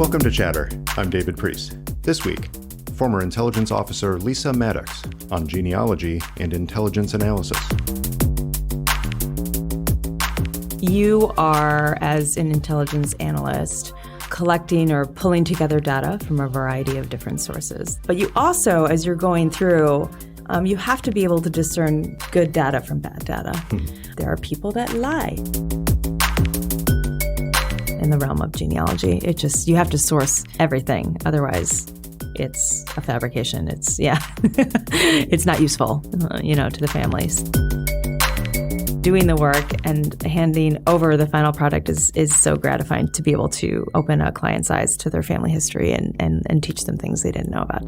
Welcome to Chatter. I'm David Priess. This week, former intelligence officer Lisa Maddox on genealogy and intelligence analysis. You are, as an intelligence analyst, collecting or pulling together data from a variety of different sources. But you also, as you're going through, you have to be able to discern good data from bad data. There are people that lie. In the realm of genealogy, you have to source everything. Otherwise, it's a fabrication. It's not useful, to the families. Doing the work and handing over the final product is so gratifying to be able to open a client's eyes to their family history and teach them things they didn't know about.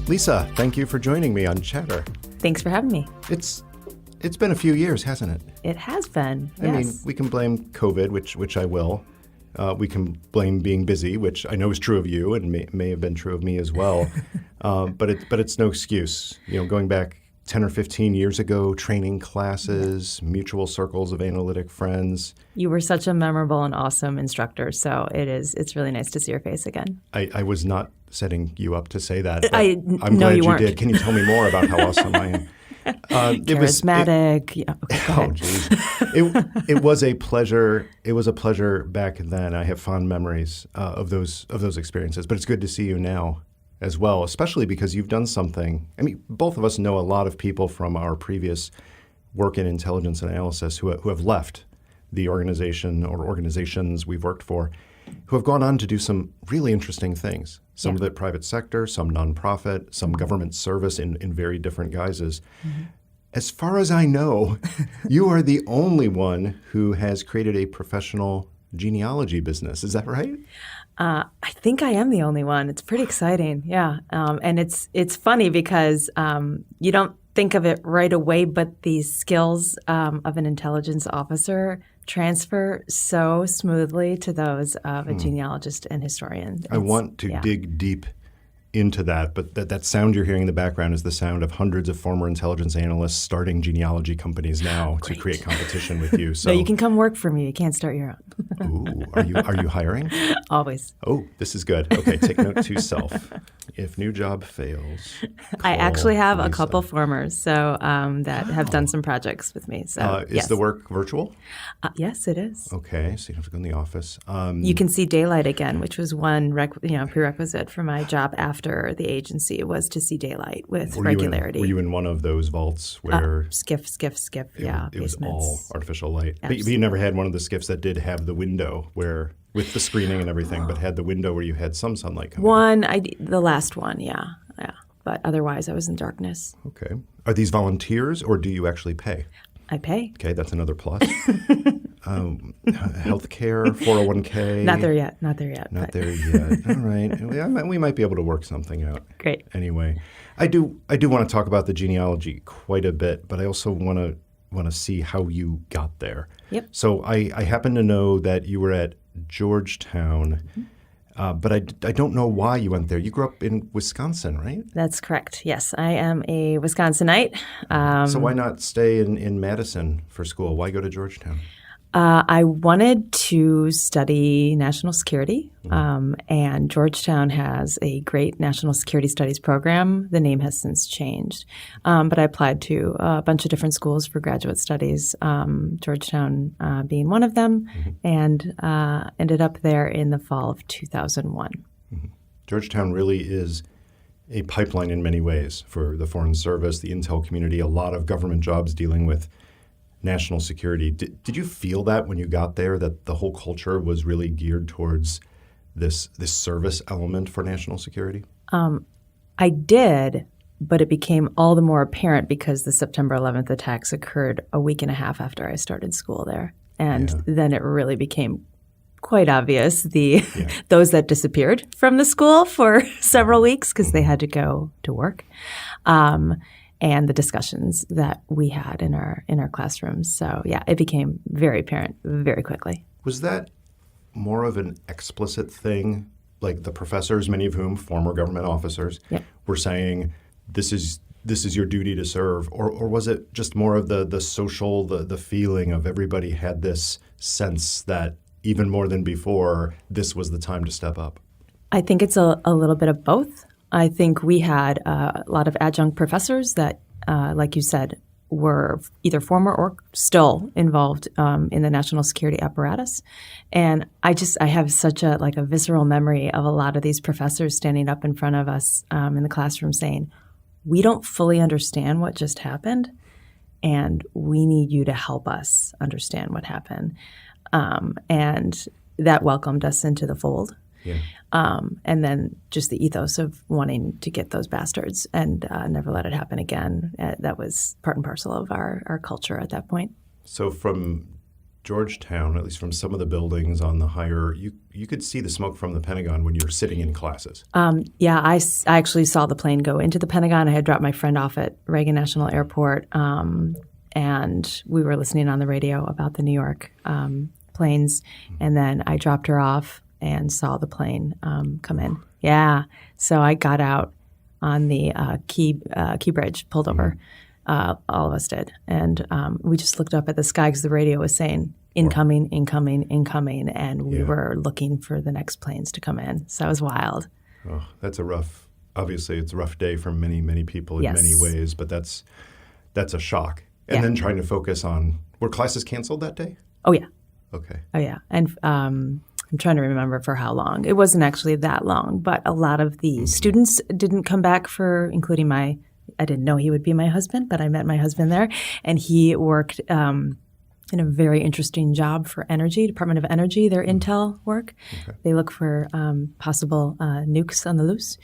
Lisa, thank you for joining me on Chatter. Thanks for having me. It's been a few years, hasn't it? It has been, yes. I mean, we can blame COVID, which I will. We can blame being busy, which I know is true of you and may have been true of me as well. But it's no excuse. Going back 10 or 15 years ago, training classes, mutual circles of analytic friends. You were such a memorable and awesome instructor, so it's really nice to see your face again. I was not setting you up to say that. I'm glad you did. Can you tell me more about how awesome I am? Charismatic. It was a pleasure. It was a pleasure back then. I have fond memories of those experiences. But it's good to see you now as well, especially because you've done something. I mean, both of us know a lot of people from our previous work in intelligence analysis who have left the organization or organizations we've worked for, who have gone on to do some really interesting things. Some of it private sector, some nonprofit, some government service in very different guises. Mm-hmm. As far as I know, you are the only one who has created a professional genealogy business. Is that right? I think I am the only one. It's pretty exciting, yeah. And it's funny because you don't think of it right away, but the skills of an intelligence officer transfer so smoothly to those of a genealogist and historian. I want to dig deep into that, but that sound you're hearing in the background is the sound of hundreds of former intelligence analysts starting genealogy companies now to create competition with you. So no, you can come work for me. You can't start your own. Ooh, are you hiring? Always. Oh, this is good. Okay, take note to self. If new job fails, I actually have Lisa. a couple formers that have done some projects with me. So is the work virtual? Yes, it is. Okay, so you don't have to go in the office. You can see daylight again, which was one prerequisite for my job after the agency, was to see daylight with regularity. Were you in one of those vaults where skiff? It was all artificial light. But you never had one of the skiffs that did have the window where, with the screening and everything, but had the window where you had some sunlight coming in. The last one, yeah. But otherwise, I was in darkness. Okay. Are these volunteers or do you actually pay? I pay. Okay, that's another plus. Healthcare, 401k. Not there yet. Not there yet. All right. We might be able to work something out. Great. Anyway, I do want to talk about the genealogy quite a bit, but I also want to see how you got there. Yep. So I happen to know that you were at Georgetown. But I don't know why you went there. You grew up in Wisconsin, right? That's correct. Yes, I am a Wisconsinite. So why not stay in Madison for school? Why go to Georgetown? I wanted to study national security, and Georgetown has a great national security studies program. The name has since changed, but I applied to a bunch of different schools for graduate studies, Georgetown being one of them, and ended up there in the fall of 2001. Mm-hmm. Georgetown really is a pipeline in many ways for the Foreign Service, the intel community, a lot of government jobs dealing with national security. Did you feel that when you got there, that the whole culture was really geared towards this service element for national security? I did, but it became all the more apparent because the September 11th attacks occurred a week and a half after I started school there. And then it really became quite obvious those that disappeared from the school for several weeks because they had to go to work. And the discussions that we had in our classrooms. So it became very apparent very quickly. Was that more of an explicit thing? Like the professors, many of whom former government officers, were saying, this is this is your duty to serve, or was it just more of the social, the feeling of everybody had this sense that even more than before, this was the time to step up? I think it's a little bit of both. I think we had a lot of adjunct professors that, like you said, were either former or still involved in the national security apparatus. And I have such a visceral memory of a lot of these professors standing up in front of us in the classroom saying, we don't fully understand what just happened, and we need you to help us understand what happened. And that welcomed us into the fold. Yeah. And then just the ethos of wanting to get those bastards and never let it happen again. That was part and parcel of our culture at that point. So from Georgetown, at least from some of the buildings on the higher, you could see the smoke from the Pentagon when you were sitting in classes. Yeah, I actually saw the plane go into the Pentagon. I had dropped my friend off at Reagan National Airport, and we were listening on the radio about the New York planes, and then I dropped her off and saw the plane come in. Yeah. So I got out on the Key Bridge, pulled over. All of us did. And we just looked up at the sky because the radio was saying, incoming, incoming, incoming. And we were looking for the next planes to come in. So it was wild. Oh, obviously it's a rough day for many, many people in many ways, but that's a shock. And then trying to focus on, were classes canceled that day? Oh, yeah. Okay. Oh, yeah. And I'm trying to remember for how long. It wasn't actually that long, but a lot of the students didn't come back including I didn't know he would be my husband, but I met my husband there, and he worked in a very interesting job for Department of Energy, their intel work. Okay. They look for possible nukes on the loose,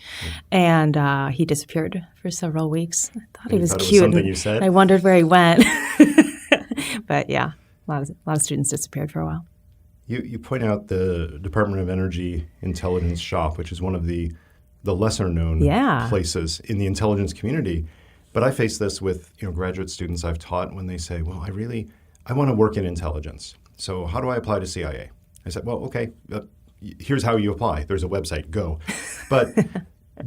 and he disappeared for several weeks. I thought he was cute. It was something you said? I wondered where he went. But yeah, a lot of students disappeared for a while. You point out the Department of Energy intelligence shop, which is one of the lesser-known places in the intelligence community. But I face this with graduate students I've taught when they say, well, I want to work in intelligence. So how do I apply to CIA? I said, well, okay, here's how you apply. There's a website, go. But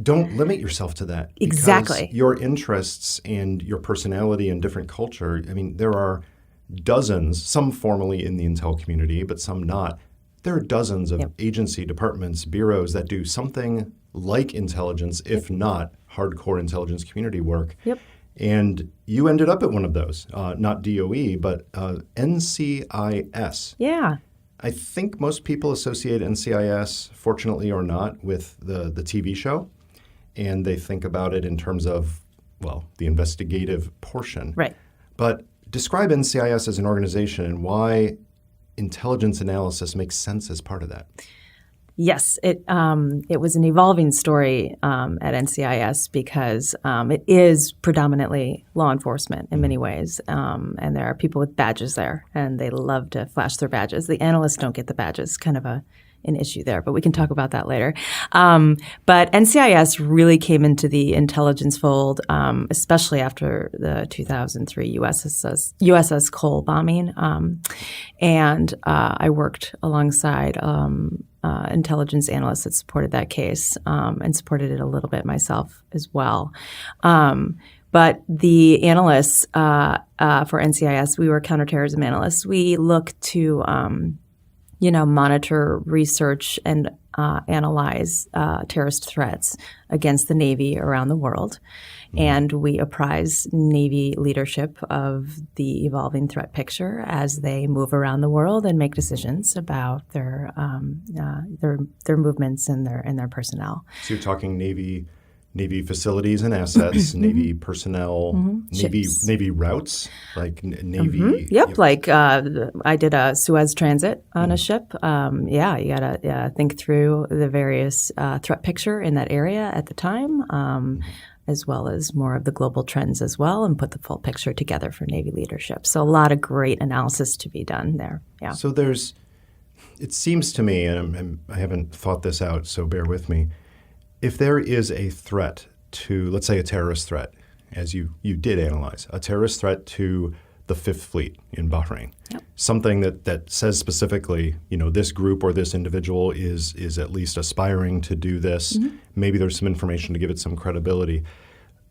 don't limit yourself to that. Exactly. Because your interests and your personality and different culture, there are dozens, some formally in the intel community, but some not. There are dozens of agency, departments, bureaus that do something like intelligence, if not hardcore intelligence community work. Yep. And you ended up at one of those, not DOE, but NCIS. Yeah. I think most people associate NCIS, fortunately or not, with the TV show. And they think about it in terms of, the investigative portion. Right. But describe NCIS as an organization and why intelligence analysis makes sense as part of that. Yes, it was an evolving story at NCIS because it is predominantly law enforcement in many ways, and there are people with badges there, and they love to flash their badges. The analysts don't get the badges, kind of an issue there, but we can talk about that later. But NCIS really came into the intelligence fold, especially after the 2003 USS Cole bombing, and I worked alongside intelligence analysts that supported that case and supported it a little bit myself as well. But the analysts for NCIS, we were counterterrorism analysts. We look to monitor, research, and analyze terrorist threats against the Navy around the world. And we apprise Navy leadership of the evolving threat picture as they move around the world and make decisions about their movements and their personnel. So you're talking Navy facilities and assets, Navy personnel, Navy routes, like Navy. Yep, like I did a Suez transit on a ship. You got to think through the various threat picture in that area at the time, as well as more of the global trends as well, and put the full picture together for Navy leadership. So a lot of great analysis to be done there. Yeah. So it seems to me, and I haven't thought this out, so bear with me. If there is a threat to, let's say, a terrorist threat, as you did analyze, a terrorist threat to the Fifth Fleet in Bahrain, something that says specifically, this group or this individual is at least aspiring to do this. Maybe there's some information to give it some credibility.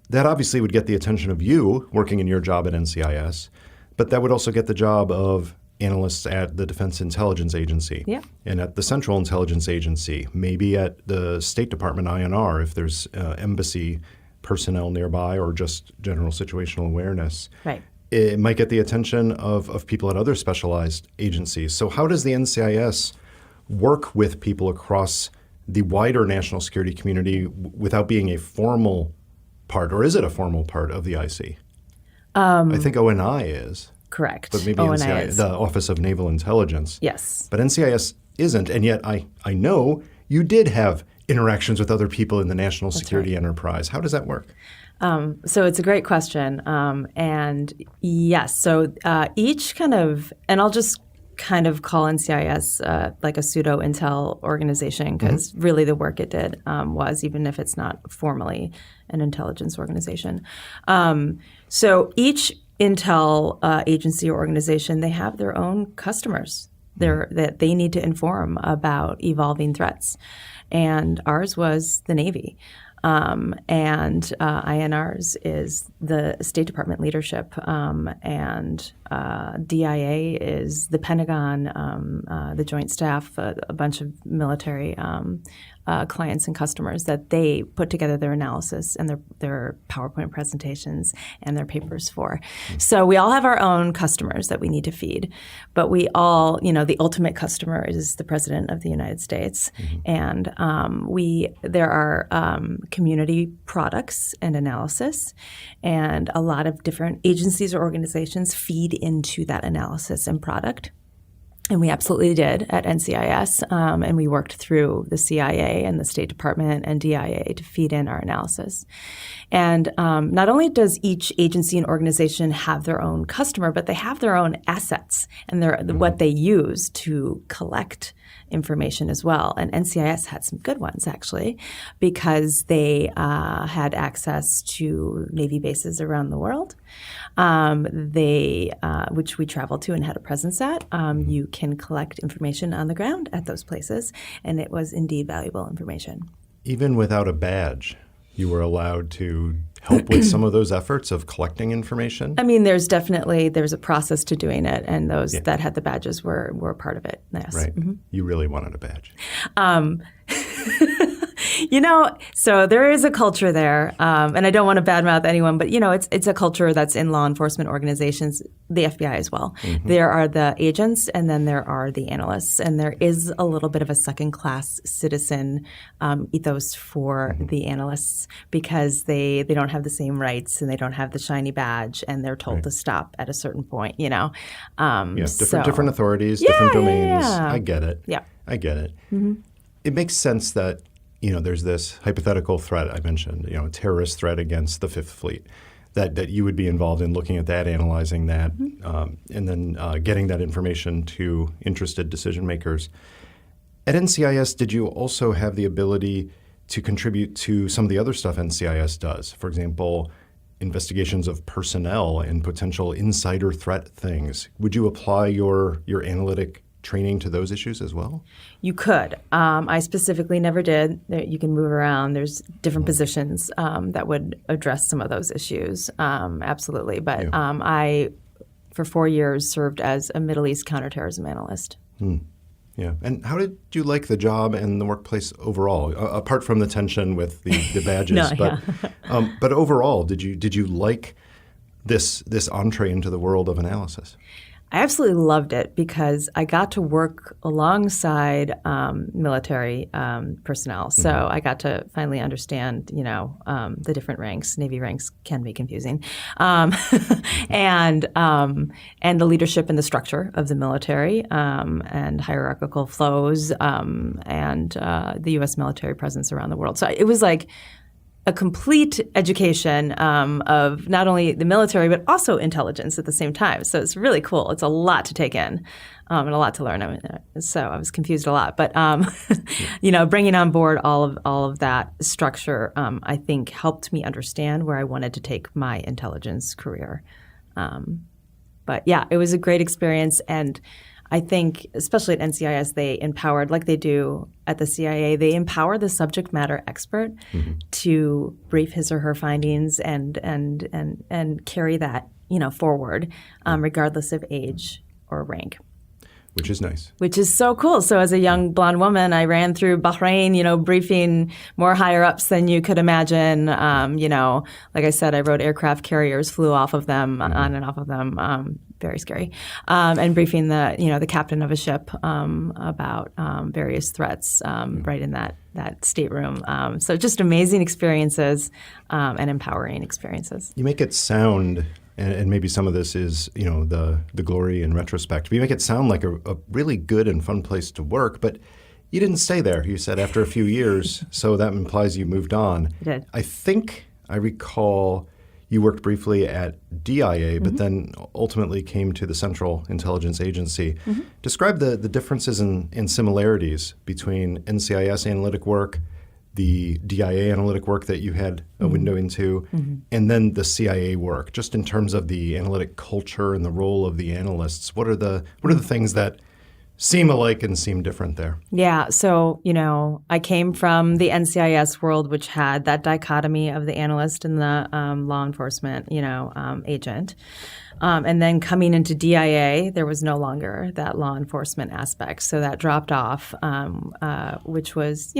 that obviously would get the attention of you working in your job at NCIS, but that would also get the job of analysts at the Defense Intelligence Agency and at the Central Intelligence Agency, maybe at the State Department INR if there's embassy personnel nearby or just general situational awareness. Right. It might get the attention of people at other specialized agencies. So how does the NCIS work with people across the wider national security community without being a formal part, or is it a formal part of the IC? I think ONI is. Correct. But maybe ONI NCIS, is. the Office of Naval Intelligence. Yes. But NCIS isn't, and yet I know you did have interactions with other people in the national security enterprise. How does that work? So it's a great question. And yes, so each kind of, and I'll just kind of call NCIS like a pseudo-intel organization because really the work it did was, even if it's not formally an intelligence organization. So each intel agency or organization, they have their own customers that they need to inform about evolving threats. And ours was the Navy. And INR's is the State Department leadership, and DIA is the Pentagon, the Joint Staff, a bunch of military clients and customers that they put together their analysis and their PowerPoint presentations and their papers for. So we all have our own customers that we need to feed, but we all, the ultimate customer is the President of the United States, and there are community products and analysis, and a lot of different agencies or organizations feed into that analysis and product. And we absolutely did at NCIS, and we worked through the CIA and the State Department and DIA to feed in our analysis. And not only does each agency and organization have their own customer, but they have their own assets and what they use to collect information as well. And NCIS had some good ones, actually, because they had access to Navy bases around the world, which we traveled to and had a presence at. You can collect information on the ground at those places, and it was indeed valuable information. Even without a badge, you were allowed to help with some of those efforts of collecting information? I mean, there's a process to doing it, and those that had the badges were a part of it, yes. Right. You really wanted a badge. So there is a culture there, and I don't want to badmouth anyone, but, it's a culture that's in law enforcement organizations, the FBI as well. There are the agents, and then there are the analysts, and there is a little bit of a second-class citizen ethos for the analysts because they don't have the same rights, and they don't have the shiny badge, and they're told to stop at a certain point, different authorities, different domains. Yeah. I get it. Yeah. I get it. It makes sense that there's this hypothetical threat I mentioned, a terrorist threat against the Fifth Fleet, that you would be involved in looking at that, analyzing that, and then getting that information to interested decision makers. At NCIS, did you also have the ability to contribute to some of the other stuff NCIS does? For example, investigations of personnel and potential insider threat things. Would you apply your analytic training to those issues as well? You could. I specifically never did. You can move around. There's different positions that would address some of those issues. Absolutely. But I, for 4 years, served as a Middle East counterterrorism analyst. Yeah. And how did you like the job and the workplace overall, apart from the tension with the badges? But overall, did you like this entree into the world of analysis? I absolutely loved it because I got to work alongside military personnel. So I got to finally understand, the different ranks. Navy ranks can be confusing, and the leadership and the structure of the military and hierarchical flows and the U.S. military presence around the world. So it was like a complete education of not only the military, but also intelligence at the same time. So it's really cool. It's a lot to take in and a lot to learn. So I was confused a lot. But, bringing on board all of that structure, I think helped me understand where I wanted to take my intelligence career. But yeah, it was a great experience. And I think, especially at NCIS, they empowered, like they do at the CIA, they empower the subject matter expert to brief his or her findings and carry that, forward, regardless of age or rank. Which is nice. Which is so cool. So as a young blonde woman, I ran through Bahrain, briefing more higher ups than you could imagine. Like I said, I rode aircraft carriers, flew off of them, on and off of them. Very scary. And briefing the captain of a ship about various threats right in that stateroom. So just amazing experiences and empowering experiences. You make it sound, and maybe some of this is, the glory in retrospect, but you make it sound like a really good and fun place to work, but you didn't stay there. You said after a few years, so that implies you moved on. I did. I think I recall you worked briefly at DIA, but then ultimately came to the Central Intelligence Agency. Describe the differences and similarities between NCIS analytic work, the DIA analytic work that you had a window into, and then the CIA work, just in terms of the analytic culture and the role of the analysts. What are the things that seem alike and seem different there? Yeah. So, I came from the NCIS world, which had that dichotomy of the analyst and the law enforcement, agent. And then coming into DIA, there was no longer that law enforcement aspect. So that dropped off, which was,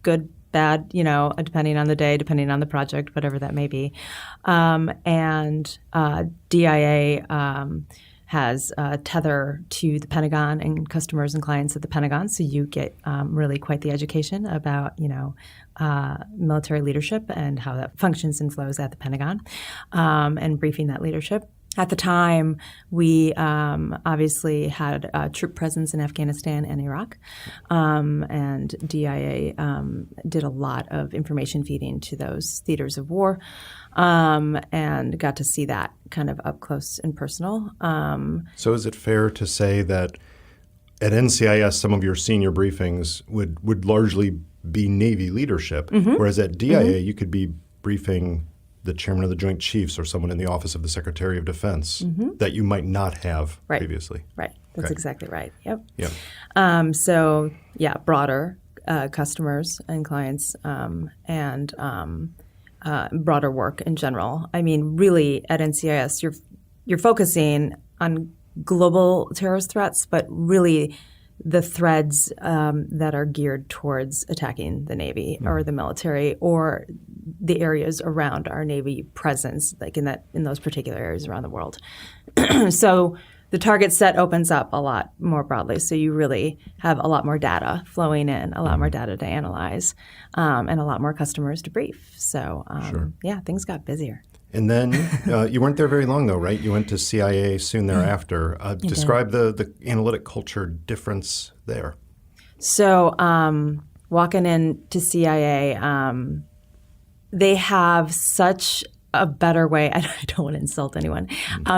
good, bad, depending on the day, depending on the project, whatever that may be. And DIA has a tether to the Pentagon and customers and clients at the Pentagon. So you get really quite the education about, military leadership and how that functions and flows at the Pentagon, and briefing that leadership. At the time, we obviously had a troop presence in Afghanistan and Iraq, and DIA did a lot of information feeding to those theaters of war, and got to see that kind of up close and personal. So is it fair to say that at NCIS, some of your senior briefings would largely be Navy leadership, whereas at DIA, you could be briefing the chairman of the Joint Chiefs or someone in the Office of the Secretary of Defense that you might not have previously. Right. That's exactly right. Yep. Yeah. So, broader customers and clients and broader work in general. I mean, really, at NCIS, you're focusing on global terrorist threats, but really the threads that are geared towards attacking the Navy or the military or the areas around our Navy presence, like in those particular areas around the world. So the target set opens up a lot more broadly. So you really have a lot more data flowing in, a lot more data to analyze, and a lot more customers to brief. So things got busier. And then you weren't there very long, though, right? You went to CIA soon thereafter. Describe the analytic culture difference there. So walking into CIA, they have such a better way. I don't want to insult anyone.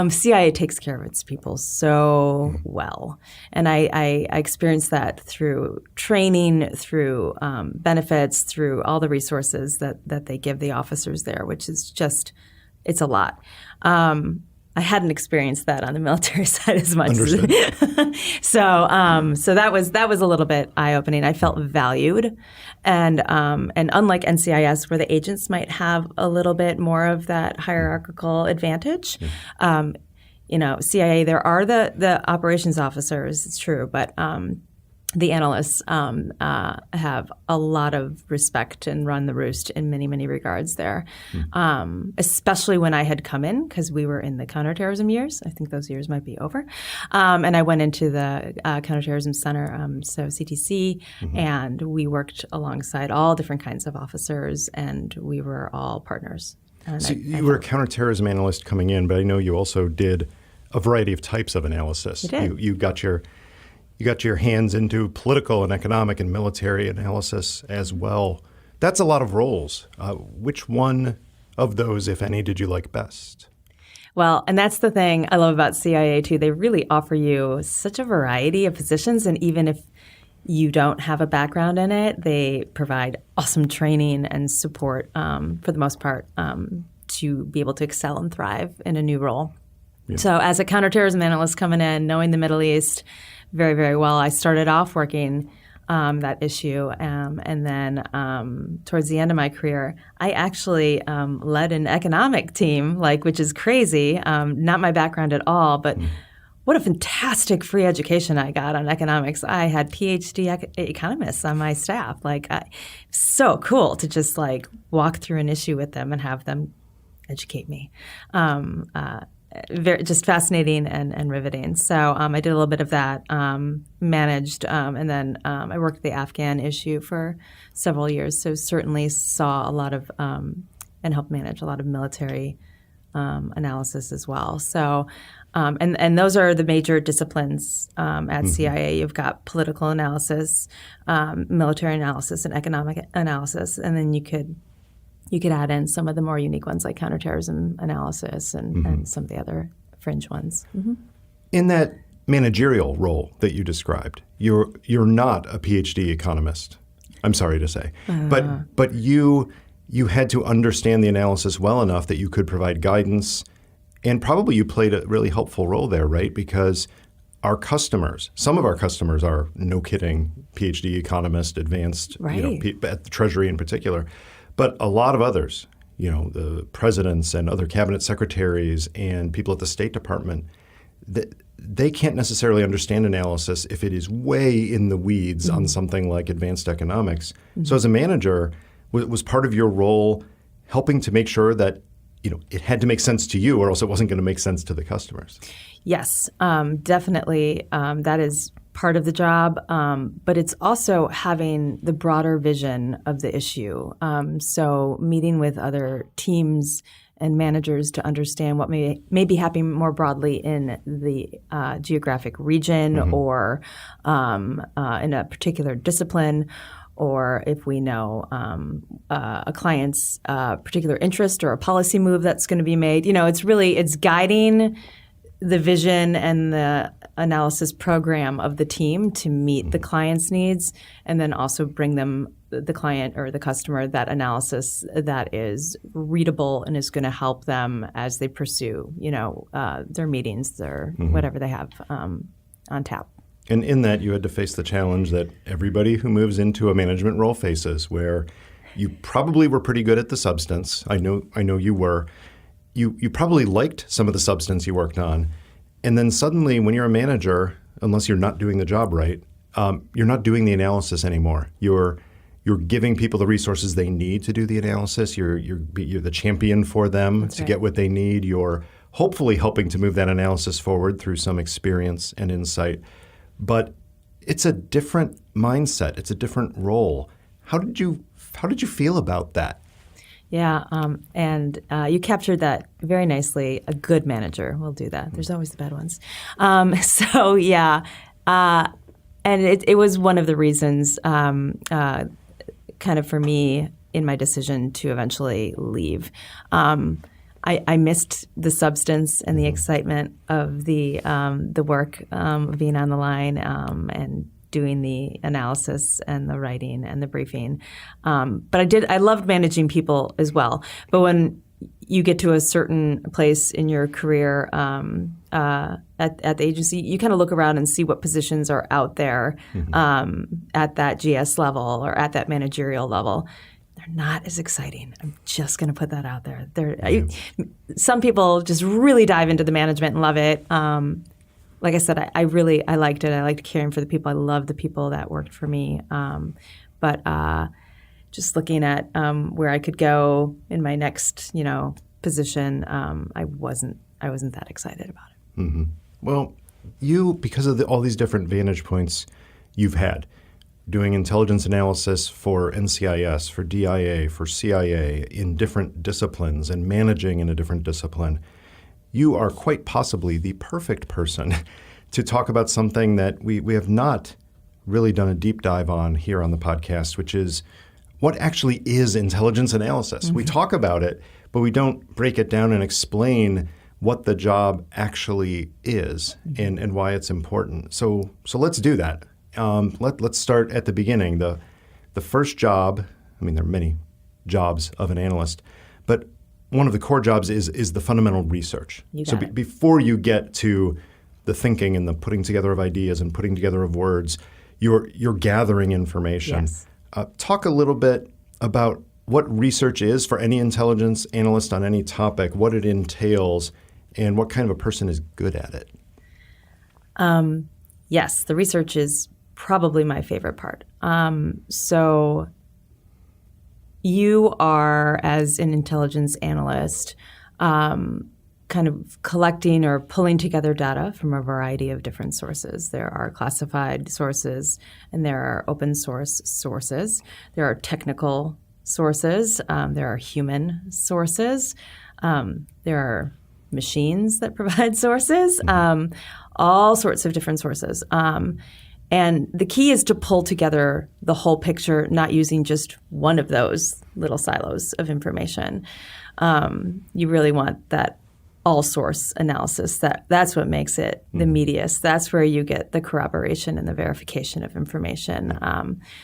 CIA takes care of its people so well. And I experienced that through training, through benefits, through all the resources that they give the officers there, which is just, it's a lot. I hadn't experienced that on the military side as much. So that was a little bit eye-opening. I felt valued, and unlike NCIS, where the agents might have a little bit more of that hierarchical advantage, CIA, there are the operations officers. It's true, but the analysts have a lot of respect and run the roost in many, many regards there, especially when I had come in because we were in the counterterrorism years. I think those years might be over. And I went into the Counterterrorism Center, so CTC, and we worked alongside all different kinds of officers, and we were all partners. So you were a counterterrorism analyst coming in, but I know you also did a variety of types of analysis. You got your hands into political and economic and military analysis as well. That's a lot of roles. Which one of those, if any, did you like best? Well, and that's the thing I love about CIA, too. They really offer you such a variety of positions, and even if you don't have a background in it, they provide awesome training and support, for the most part, to be able to excel and thrive in a new role. So as a counterterrorism analyst coming in, knowing the Middle East very, very well, I started off working that issue. And then towards the end of my career, I actually led an economic team, which is crazy, not my background at all, but what a fantastic free education I got on economics. I had PhD economists on my staff. So cool to just walk through an issue with them and have them educate me. Just fascinating and riveting. So I did a little bit of that, managed, and then I worked the Afghan issue for several years. So certainly saw a lot of and helped manage a lot of military analysis as well. So and those are the major disciplines at CIA. You've got political analysis, military analysis, and economic analysis, and then you could add in some of the more unique ones like counterterrorism analysis and some of the other fringe ones. In that managerial role that you described, you're not a PhD economist, I'm sorry to say, but you had to understand the analysis well enough that you could provide guidance, and probably you played a really helpful role there, right? Because our customers, some of our customers are, no kidding, PhD economist, advanced, at the Treasury in particular. But a lot of others, the presidents and other cabinet secretaries and people at the State Department, they can't necessarily understand analysis if it is way in the weeds on something like advanced economics. So as a manager, was part of your role helping to make sure that it had to make sense to you or else it wasn't going to make sense to the customers? Yes, definitely. That is part of the job, but it's also having the broader vision of the issue. So meeting with other teams and managers to understand what may be happening more broadly in the geographic region or in a particular discipline, or if we know a client's particular interest or a policy move that's going to be made. It's guiding the vision and the analysis program of the team to meet the client's needs, and then also bring them, the client or the customer, that analysis that is readable and is going to help them as they pursue, their meetings, their whatever they have on tap. And in that, you had to face the challenge that everybody who moves into a management role faces, where you probably were pretty good at the substance. I know you were. You probably liked some of the substance you worked on. And then suddenly, when you're a manager, unless you're not doing the job right, you're not doing the analysis anymore. You're giving people the resources they need to do the analysis. You're the champion for them to get what they need. You're hopefully helping to move that analysis forward through some experience and insight. But it's a different mindset. It's a different role. How did you feel about that? Yeah, and you captured that very nicely. A good manager will do that. There's always the bad ones. And it was one of the reasons kind of for me in my decision to eventually leave. I missed the substance and the excitement of the work of being on the line and doing the analysis and the writing and the briefing. But I loved managing people as well. But when you get to a certain place in your career at the agency, you kind of look around and see what positions are out there at that GS level or at that managerial level. They're not as exciting. I'm just going to put that out there. Some people just really dive into the management and love it. Like I said, I liked it. I liked caring for the people. I loved the people that worked for me. But just looking at where I could go in my next, position, I wasn't that excited about it. Mm-hmm. Well, because of all these different vantage points you've had, doing intelligence analysis for NCIS, for DIA, for CIA in different disciplines and managing in a different discipline, you are quite possibly the perfect person to talk about something that we have not really done a deep dive on here on the podcast, which is what actually is intelligence analysis. We talk about it, but we don't break it down and explain what the job actually is and why it's important. So let's do that. Let's start at the beginning. The first job, there are many jobs of an analyst, but one of the core jobs is the fundamental research. So before you get to the thinking and the putting together of ideas and putting together of words, you're gathering information. Yes. Talk a little bit about what research is for any intelligence analyst on any topic, what it entails, and what kind of a person is good at it. Yes, the research is probably my favorite part. So you are, as an intelligence analyst, kind of collecting or pulling together data from a variety of different sources. There are classified sources, and there are open source sources. There are technical sources. There are human sources. There are machines that provide sources. All sorts of different sources. And the key is to pull together the whole picture, not using just one of those little silos of information. You really want that all-source analysis. That's what makes it the meatiest. That's where you get the corroboration and the verification of information.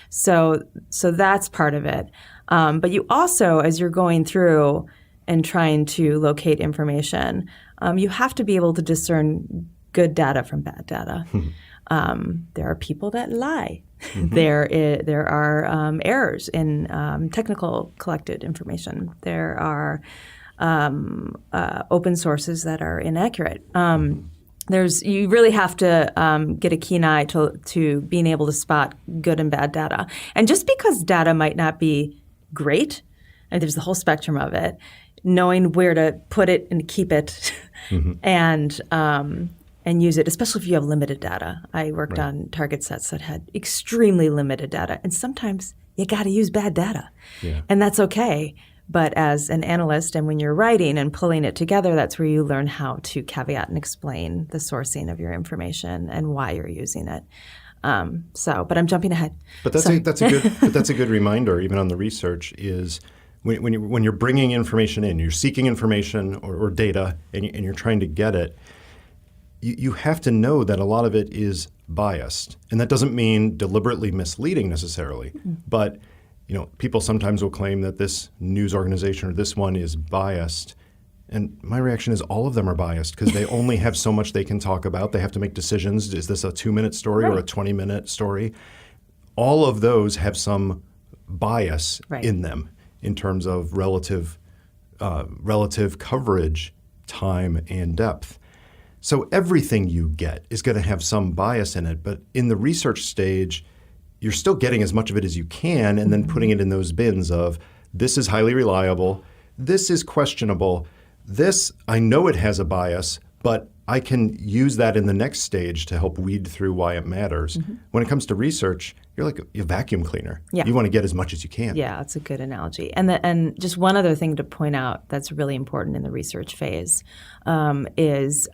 So that's part of it. But you also, as you're going through and trying to locate information, you have to be able to discern good data from bad data. There are people that lie. There are errors in technical collected information. There are open sources that are inaccurate. You really have to get a keen eye to being able to spot good and bad data. And just because data might not be great, and there's the whole spectrum of it, knowing where to put it and keep it and use it, especially if you have limited data. I worked on target sets that had extremely limited data, and sometimes you got to use bad data, and that's okay. But as an analyst, and when you're writing and pulling it together, that's where you learn how to caveat and explain the sourcing of your information and why you're using it. But I'm jumping ahead. But that's a good reminder, even on the research, is when you're bringing information in, you're seeking information or data, and you're trying to get it. You have to know that a lot of it is biased, and that doesn't mean deliberately misleading necessarily, but people sometimes will claim that this news organization or this one is biased. And my reaction is all of them are biased because they only have so much they can talk about. They have to make decisions. Is this a 2-minute story or a 20-minute story? All of those have some bias in them in terms of relative coverage, time, and depth. So everything you get is going to have some bias in it. But in the research stage, you're still getting as much of it as you can and then putting it in those bins of this is highly reliable, this is questionable, this, I know it has a bias, but I can use that in the next stage to help weed through why it matters. When it comes to research, you're like a vacuum cleaner. You want to get as much as you can. Yeah, that's a good analogy. And just one other thing to point out that's really important in the research phase is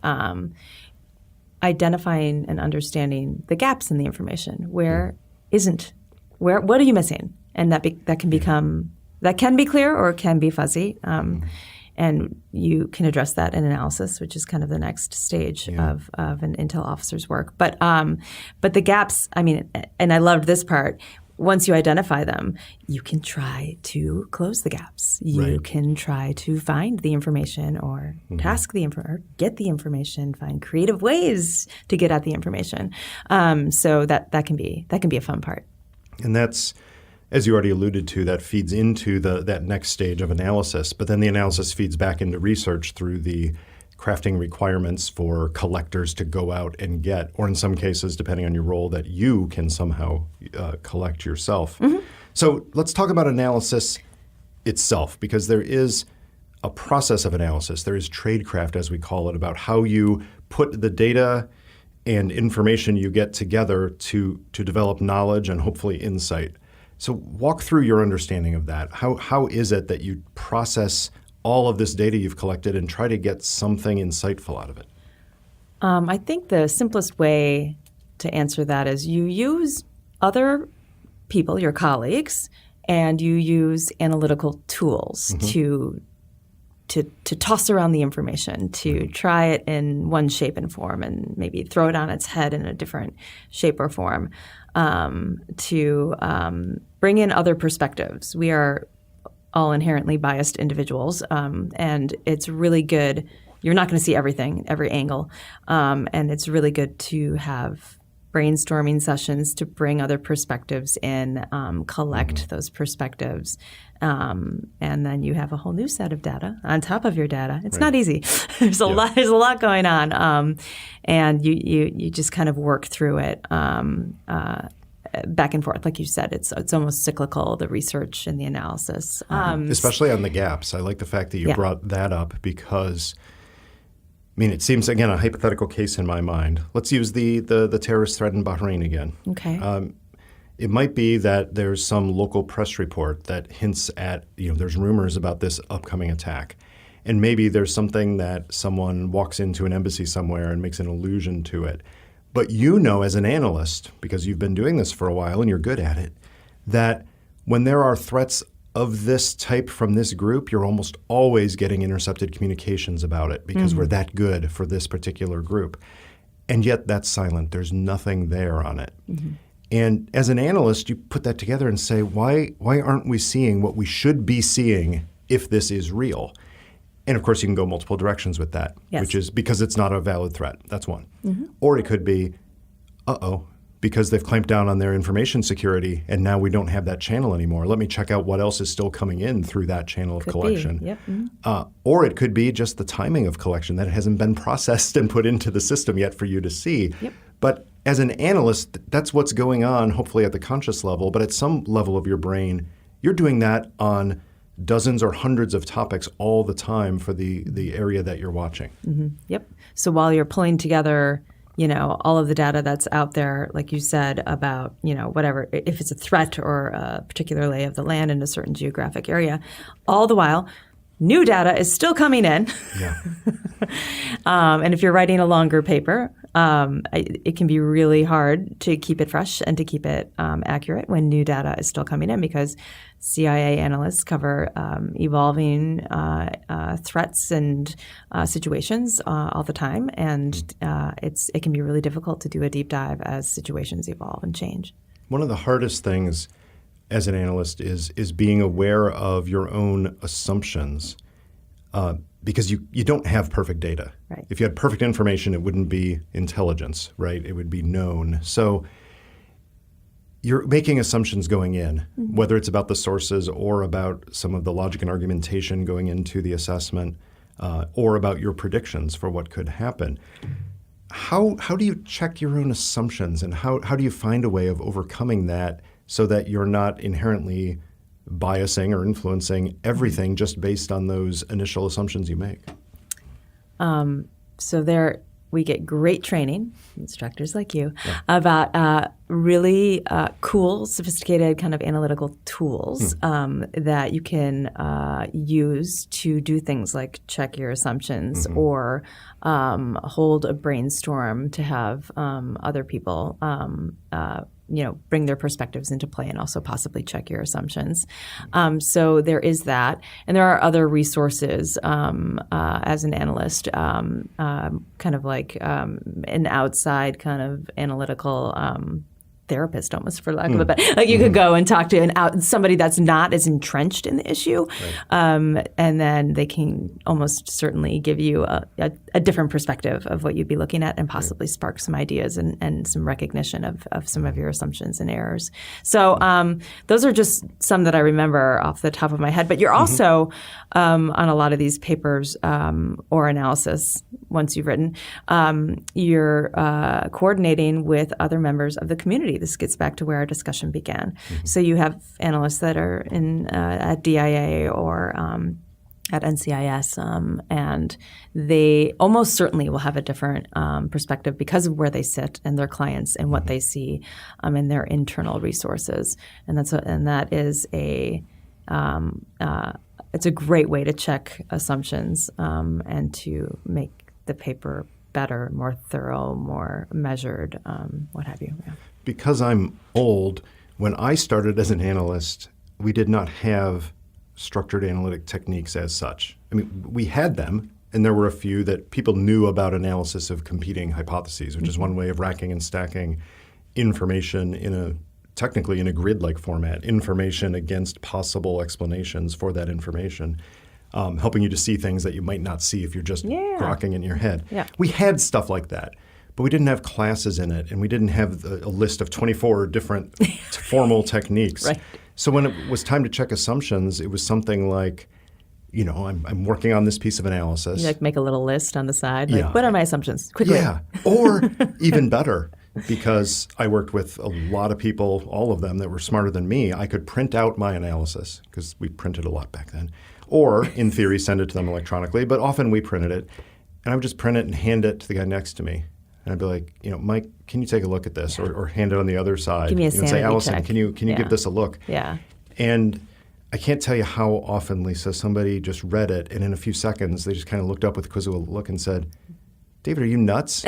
identifying and understanding the gaps in the information. What are you missing? And that can be clear or it can be fuzzy. And you can address that in analysis, which is kind of the next stage of an intel officer's work. But the gaps, and I loved this part. Once you identify them, you can try to close the gaps. You can try to find the information or task the or get the information, find creative ways to get at the information. So that can be a fun part. And that's, as you already alluded to, that feeds into that next stage of analysis. But then the analysis feeds back into research through the crafting requirements for collectors to go out and get, or in some cases, depending on your role, that you can somehow collect yourself. So let's talk about analysis itself, because there is a process of analysis. There is tradecraft, as we call it, about how you put the data and information you get together to develop knowledge and hopefully insight. So walk through your understanding of that. How is it that you process all of this data you've collected and try to get something insightful out of it? I think the simplest way to answer that is you use other people, your colleagues, and you use analytical tools to toss around the information, to try it in one shape and form and maybe throw it on its head in a different shape or form, to bring in other perspectives. We are all inherently biased individuals, and it's really good. You're not going to see everything, every angle, and it's really good to have brainstorming sessions to bring other perspectives in, collect those perspectives, and then you have a whole new set of data on top of your data. It's not easy. There's a lot going on, and you just kind of work through it back and forth. Like you said, it's almost cyclical, the research and the analysis, especially on the gaps. I like the fact that you brought that up because. I mean, it seems, again, a hypothetical case in my mind. Let's use the terrorist threat in Bahrain again. Okay. It might be that there's some local press report that hints at, there's rumors about this upcoming attack. And maybe there's something that someone walks into an embassy somewhere and makes an allusion to it. But as an analyst, because you've been doing this for a while and you're good at it, that when there are threats of this type from this group, you're almost always getting intercepted communications about it because we're that good for this particular group. And yet that's silent. There's nothing there on it. And as an analyst, you put that together and say, why aren't we seeing what we should be seeing if this is real? And of course, you can go multiple directions with that, which is because it's not a valid threat. That's one. Or it could be, because they've clamped down on their information security and now we don't have that channel anymore. Let me check out what else is still coming in through that channel of collection. Or it could be just the timing of collection, that it hasn't been processed and put into the system yet for you to see. But as an analyst, that's what's going on, hopefully at the conscious level, but at some level of your brain, you're doing that on dozens or hundreds of topics all the time for the area that you're watching. So while you're pulling together all of the data that's out there, like you said, about, whatever, if it's a threat or a particular lay of the land in a certain geographic area, all the while, new data is still coming in. And if you're writing a longer paper, it can be really hard to keep it fresh and to keep it accurate when new data is still coming in because CIA analysts cover evolving threats and situations all the time, and it can be really difficult to do a deep dive as situations evolve and change. One of the hardest things as an analyst is being aware of your own assumptions because you don't have perfect data. Right. If you had perfect information, it wouldn't be intelligence, right? It would be known. So you're making assumptions going in, whether it's about the sources or about some of the logic and argumentation going into the assessment or about your predictions for what could happen. How do you check your own assumptions and how do you find a way of overcoming that so that you're not inherently biasing or influencing everything just based on those initial assumptions you make? So there we get great training, instructors like you, about really cool, sophisticated kind of analytical tools that you can use to do things like check your assumptions or hold a brainstorm to have other people bring their perspectives into play and also possibly check your assumptions. So there is that. And there are other resources as an analyst, kind of like an outside kind of analytical therapist, almost for lack of a better. Like you could go and talk to somebody that's not as entrenched in the issue, and then they can almost certainly give you a different perspective of what you'd be looking at, and possibly spark some ideas and some recognition of some of your assumptions and errors. So those are just some that I remember off the top of my head. But you're also on a lot of these papers or analysis. Once you've written, you're coordinating with other members of the community. This gets back to where our discussion began. So you have analysts that are at DIA or at NCIS, and they almost certainly will have a different perspective because of where they sit and their clients and what they see in their internal resources. And that is it's a great way to check assumptions and to make the paper better, more thorough, more measured, what have you. Yeah. Because I'm old, when I started as an analyst, we did not have structured analytic techniques as such. I mean, we had them, and there were a few that people knew about analysis of competing hypotheses, which is one way of racking and stacking information in a technically in a grid-like format, information against possible explanations for that information, helping you to see things that you might not see if you're just grokking in your head. Yeah. We had stuff like that, but we didn't have classes in it, and we didn't have a list of 24 different formal techniques. Right. So when it was time to check assumptions, it was something like, I'm working on this piece of analysis. You make a little list on the side. What are my assumptions? Quickly. Yeah. Or even better, because I worked with a lot of people, all of them that were smarter than me, I could print out my analysis, because we printed a lot back then. Or, in theory, send it to them electronically, but often we printed it. And I would just print it and hand it to the guy next to me. And I'd be like, Mike, can you take a look at this? Or hand it on the other side. Give me a and say, sanity Allison, check. can you give this a look? Yeah. And I can't tell you how often, Lisa, somebody just read it, and in a few seconds, they just kind of looked up with a quizzical look and said, David, are you nuts?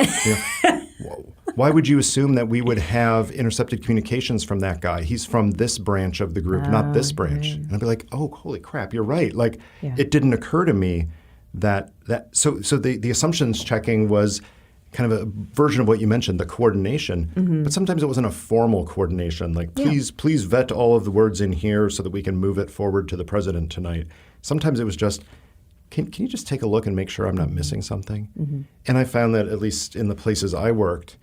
Why would you assume that we would have intercepted communications from that guy? He's from this branch of the group, not this branch. And I'd be like, oh, holy crap, you're right. It didn't occur to me that so the assumptions checking was kind of a version of what you mentioned, the coordination. But sometimes it wasn't a formal coordination, like please vet all of the words in here so that we can move it forward to the president tonight. Sometimes it was just, can you just take a look and make sure I'm not missing something? And I found that at least in the places I worked,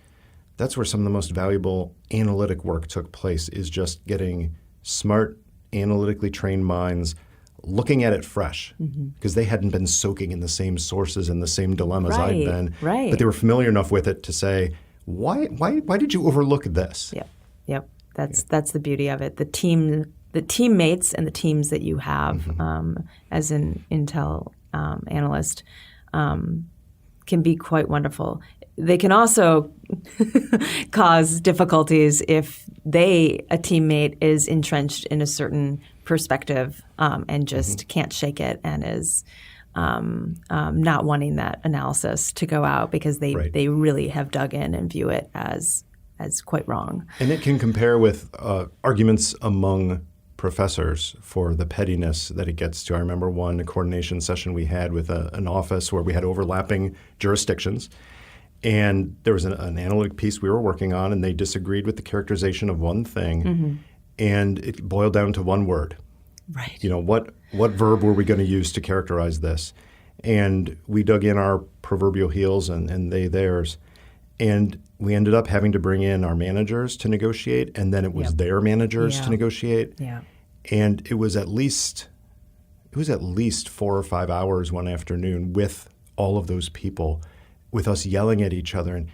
that's where some of the most valuable analytic work took place, is just getting smart, analytically trained minds looking at it fresh, because they hadn't been soaking in the same sources and the same dilemmas I'd been. Right. But they were familiar enough with it to say, why did you overlook this? Yep. That's the beauty of it. The teammates and the teams that you have as an intel analyst can be quite wonderful. They can also cause difficulties if a teammate is entrenched in a certain perspective and just can't shake it and is not wanting that analysis to go out because they really have dug in and view it as quite wrong. And it can compare with arguments among professors for the pettiness that it gets to. I remember one coordination session we had with an office where we had overlapping jurisdictions. And there was an analytic piece we were working on, and they disagreed with the characterization of one thing, and it boiled down to one word. Right. What verb were we going to use to characterize this? And we dug in our proverbial heels and they theirs, and we ended up having to bring in our managers to negotiate, and then it was their managers to negotiate. Yeah. And it was at least 4 or 5 hours one afternoon with all of those people, with us yelling at each other. And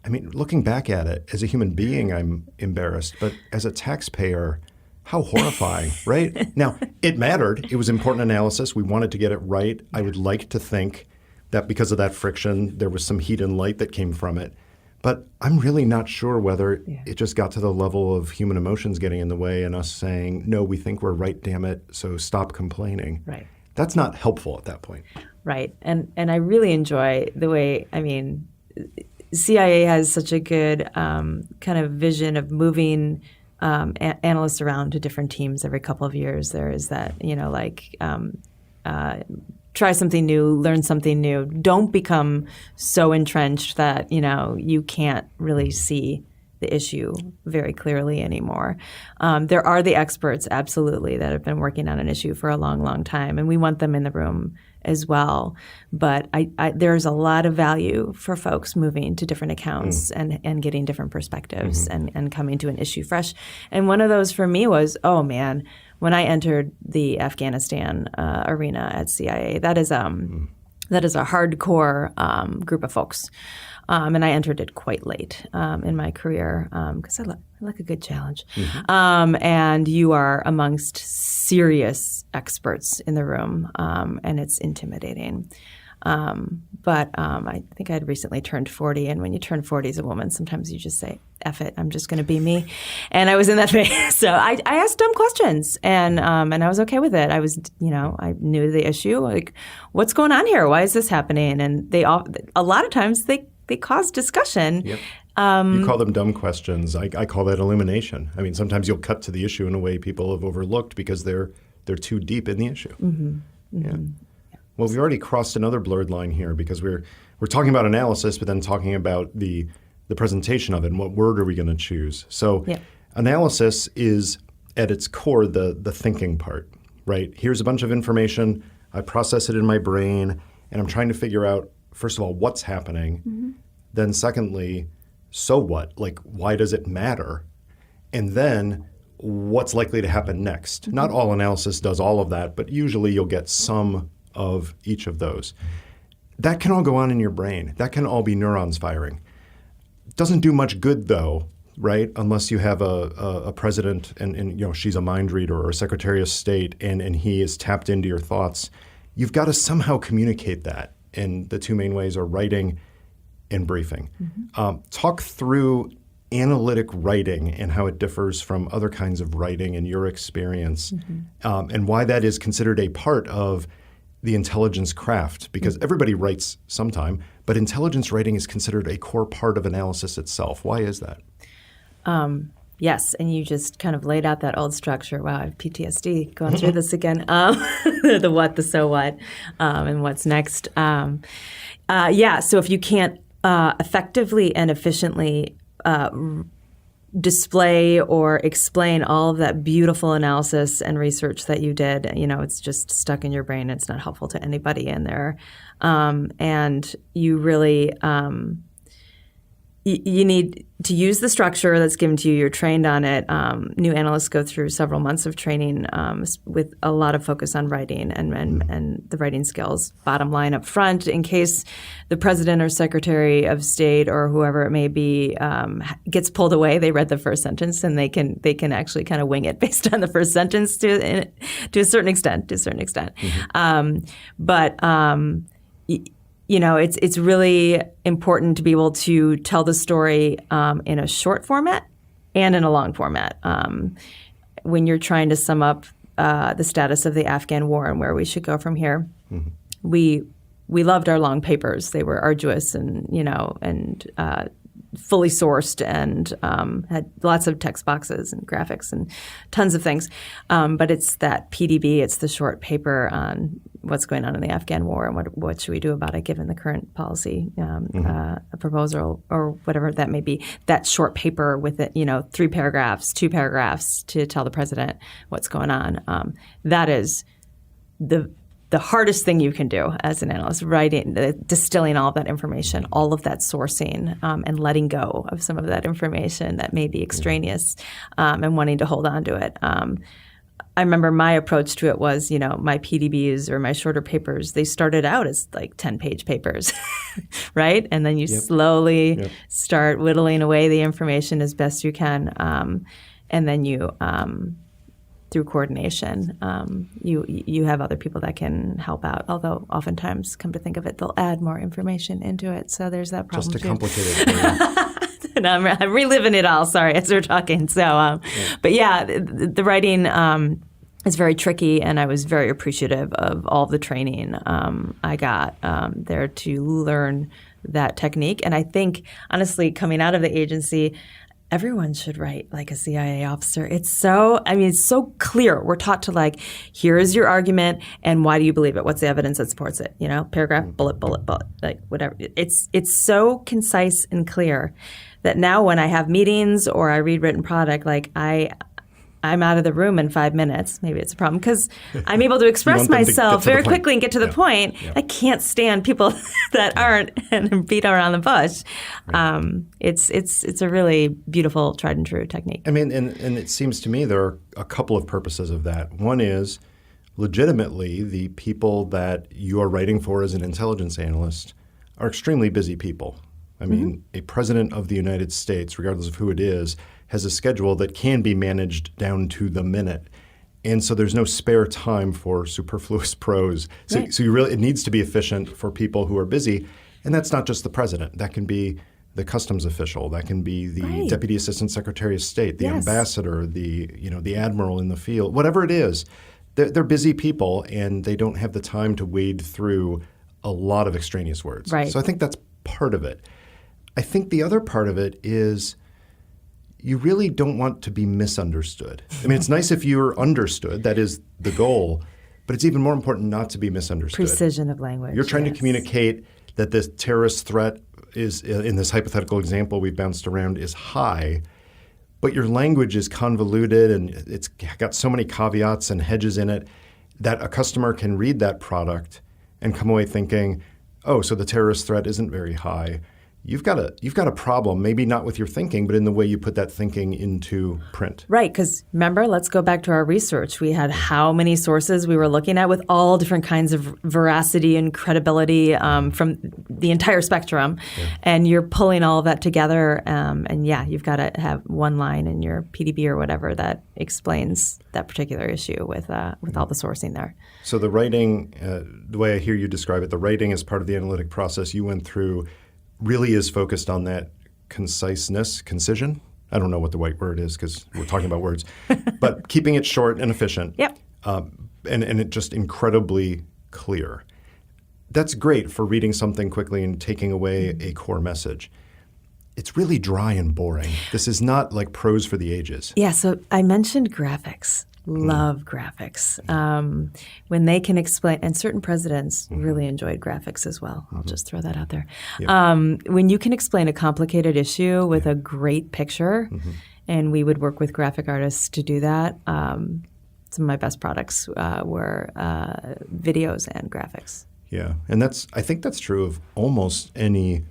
I mean, looking back at it, as a human being, I'm embarrassed. But as a taxpayer, how horrifying, right? Now, it mattered. It was important analysis. We wanted to get it right. I would like to think that because of that friction, there was some heat and light that came from it. But I'm really not sure whether it just got to the level of human emotions getting in the way and us saying, no, we think we're right, damn it, so stop complaining. Right. That's not helpful at that point. Right. And I really enjoy the way, CIA has such a good kind of vision of moving analysts around to different teams every couple of years. There is that, try something new, learn something new. Don't become so entrenched that, you can't really see the issue very clearly anymore. There are the experts, absolutely, that have been working on an issue for a long, long time, and we want them in the room as well. But there's a lot of value for folks moving to different accounts and getting different perspectives and coming to an issue fresh. And one of those for me was, oh man, when I entered the Afghanistan arena at CIA, that is a hardcore group of folks. And I entered it quite late in my career because I like a good challenge. And you are amongst serious experts in the room, and it's intimidating. But I think I had recently turned 40, and when you turn 40 as a woman, sometimes you just say, F it, I'm just going to be me. And I was in that phase. So I asked dumb questions, and I was okay with it. I was, I knew the issue. Like, what's going on here? Why is this happening? And a lot of times they cause discussion. Yep. You call them dumb questions. I call that illumination. I mean, sometimes you'll cut to the issue in a way people have overlooked because they're too deep in the issue. Yeah. Well, we've already crossed another blurred line here because we're talking about analysis, but then talking about the presentation of it and what word are we going to choose. So Analysis is, at its core, the thinking part, right? Here's a bunch of information. I process it in my brain, and I'm trying to figure out, first of all, what's happening. Then secondly, so what? Like, why does it matter? And then what's likely to happen next? Not all analysis does all of that, but usually you'll get some of each of those. That can all go on in your brain. That can all be neurons firing. Doesn't do much good, though, right? Unless you have a president and she's a mind reader, or a secretary of state, and he is tapped into your thoughts. You've got to somehow communicate that. And the two main ways are writing and briefing. Talk through analytic writing and how it differs from other kinds of writing in your experience, and why that is considered a part of the intelligence craft, because everybody writes sometime, but intelligence writing is considered a core part of analysis itself. Why is that? Yes, and you just kind of laid out that old structure. Wow, I have PTSD going through this again. The what, the so what, and what's next. So if you can't effectively and efficiently display or explain all of that beautiful analysis and research that you did, it's just stuck in your brain. It's not helpful to anybody in there. And you really you need to use the structure that's given to you. You're trained on it. New analysts go through several months of training with a lot of focus on writing and the writing skills. Bottom line up front, in case the president or secretary of state or whoever it may be gets pulled away, they read the first sentence and they can actually kind of wing it based on the first sentence to a certain extent. It's really important to be able to tell the story in a short format and in a long format. When you're trying to sum up the status of the Afghan war and where we should go from here, we loved our long papers. They were arduous and fully sourced and had lots of text boxes and graphics and tons of things. But it's that PDB, it's the short paper on what's going on in the Afghan war and what should we do about it given the current policy a proposal or whatever that may be. That short paper with it, 3 paragraphs, 2 paragraphs to tell the president what's going on. That is the hardest thing you can do as an analyst, writing, distilling all of that information, all of that sourcing, and letting go of some of that information that may be extraneous, and wanting to hold on to it. I remember my approach to it was, my PDBs or my shorter papers, they started out as like 10-page papers, right? And then you slowly start whittling away the information as best you can. And then you through coordination, you have other people that can help out. Although oftentimes, come to think of it, they'll add more information into it. So there's that problem just to too. complicate it. And I'm reliving it all. Sorry, as we're talking. So, but the writing is very tricky, and I was very appreciative of all the training I got there to learn that technique. And I think, honestly, coming out of the agency, everyone should write like a CIA officer. It's so clear. We're taught to here is your argument and why do you believe it? What's the evidence that supports it? Paragraph, bullet, like whatever. It's so concise and clear that now when I have meetings or I read written product, I'm out of the room in 5 minutes. Maybe it's a problem because I'm able to express myself very quickly and get to the point. Yeah. I can't stand people that aren't and beat around the bush. Right. It's a really beautiful, tried and true technique. I mean, and it seems to me there are a couple of purposes of that. One is legitimately the people that you are writing for as an intelligence analyst are extremely busy people. I mean, a president of the United States, regardless of who it is, has a schedule that can be managed down to the minute. And so there's no spare time for superfluous prose. So, right. So it needs to be efficient for people who are busy. And that's not just the president. That can be the customs official. That can be the deputy assistant secretary of state, the ambassador, the admiral in the field, whatever it is. They're busy people, and they don't have the time to wade through a lot of extraneous words. Right. So I think that's part of it. I think the other part of it is you really don't want to be misunderstood. I mean, it's nice if you're understood. That is the goal. But it's even more important not to be misunderstood. Precision of language. You're trying to communicate that this terrorist threat is, in this hypothetical example we bounced around, is high. but your language is convoluted and it's got so many caveats and hedges in it that a customer can read that product and come away thinking, oh, so the terrorist threat isn't very high. You've got a problem, maybe not with your thinking, but in the way you put that thinking into print. Right, because remember, let's go back to our research. We had how many sources we were looking at with all different kinds of veracity and credibility from the entire spectrum. Yeah. And you're pulling all of that together. And you've got to have one line in your PDB or whatever that explains that particular issue with all the sourcing there. So the writing, the way I hear you describe it, the writing as part of the analytic process you went through really is focused on that concision. I don't know what the right word is because we're talking about words, but keeping it short and efficient. Yep. And it just incredibly clear. That's great for reading something quickly and taking away a core message. It's really dry and boring. This is not like prose for the ages. Yeah, so I mentioned graphics. Love graphics. When they can explain, and certain presidents really enjoyed graphics as well. I'll just throw that out there. Yeah. When you can explain a complicated issue with a great picture, and we would work with graphic artists to do that, some of my best products were videos and graphics. Yeah, and I think that's true of almost any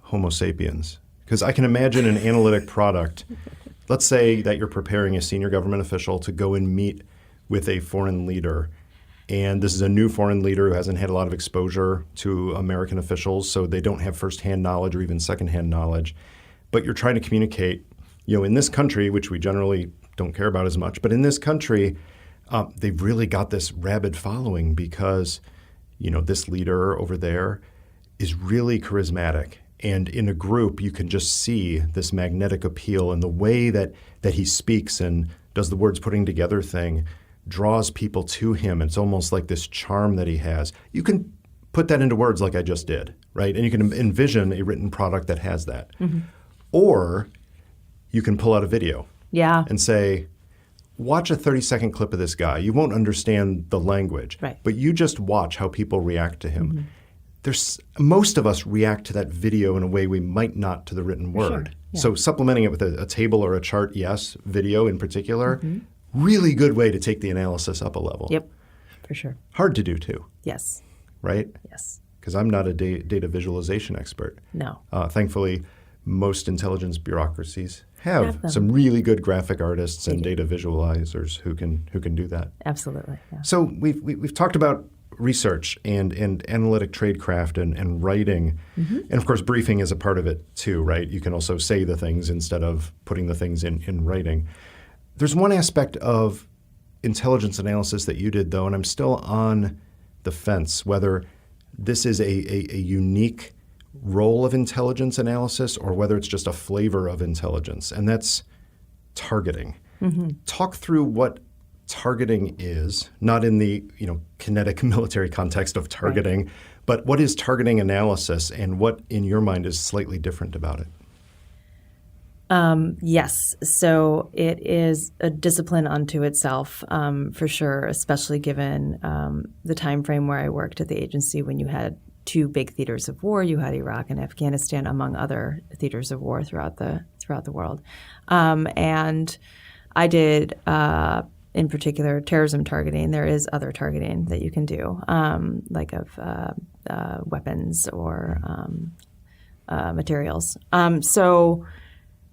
Homo sapiens. Because I can imagine an analytic product. Let's say that you're preparing a senior government official to go and meet with a foreign leader. And this is a new foreign leader who hasn't had a lot of exposure to American officials, so they don't have firsthand knowledge or even secondhand knowledge. But you're trying to communicate, in this country, which we generally don't care about as much, but in this country, they've really got this rabid following because, this leader over there is really charismatic. And in a group, you can just see this magnetic appeal, and the way that he speaks and does the words putting together thing draws people to him. It's almost like this charm that he has. You can put that into words like I just did, right? And you can envision a written product that has that. Mm-hmm. Or you can pull out a video and say, watch a 30-second clip of this guy. You won't understand the language, right, but you just watch how people react to him. Mm-hmm. Most of us react to that video in a way we might not to the written word. Sure. Yeah. So supplementing it with a table or a chart, yes, video in particular, really good way to take the analysis up a level. Yep, for sure. Hard to do too. Yes. Right? Yes. Because I'm not a data visualization expert. No. Thankfully, most intelligence bureaucracies have some really good graphic artists and data visualizers who can do that. Absolutely. Yeah. So we've talked about research and analytic tradecraft and writing. Mm-hmm. And of course, briefing is a part of it too, right? You can also say the things instead of putting the things in writing. There's one aspect of intelligence analysis that you did, though, and I'm still on the fence whether this is a unique role of intelligence analysis or whether it's just a flavor of intelligence, and that's targeting. Mm-hmm. Talk through what targeting is, not in the kinetic military context of targeting, right, but what is targeting analysis and what in your mind is slightly different about it? Yes. So it is a discipline unto itself, for sure, especially given the time frame where I worked at the agency when you had two big theaters of war. You had Iraq and Afghanistan, among other theaters of war throughout the world. And I did in particular terrorism targeting. There is other targeting that you can do, like of weapons or materials. So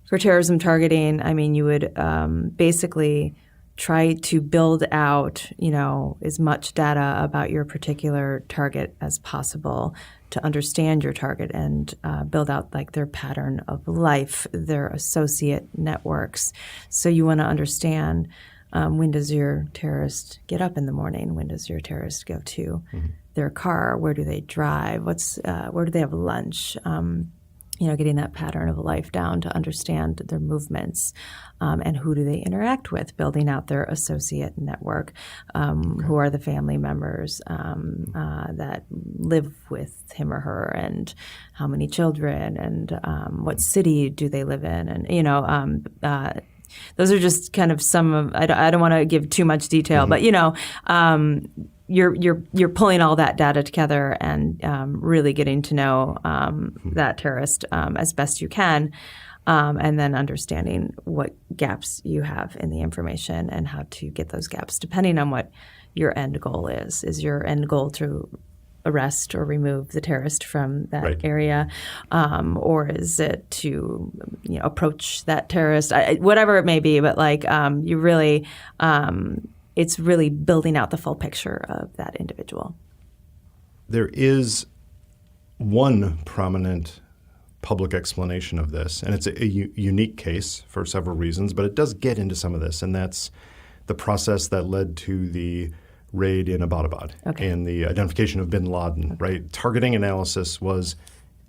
for terrorism targeting, I mean, you would basically try to build out, as much data about your particular target as possible to understand your target and build out like their pattern of life, their associate networks. So you want to understand when does your terrorist get up in the morning? When does your terrorist go to their car? Where do they drive? Where do they have lunch? Getting that pattern of life down to understand their movements and who do they interact with, building out their associate network, who are the family members that live with him or her, and how many children, and what city do they live in, and those are just kind of some of. I don't want to give too much detail, but you're pulling all that data together and really getting to know that terrorist as best you can. and then understanding what gaps you have in the information and how to get those gaps, depending on what your end goal is. Is your end goal to arrest or remove the terrorist from that area, or is it to approach that terrorist? Whatever it may be, but you really, it's really building out the full picture of that individual. There is one prominent public explanation of this, and it's a unique case for several reasons, but it does get into some of this, and that's the process that led to the raid in Abbottabad and the identification of bin Laden, right? Targeting analysis was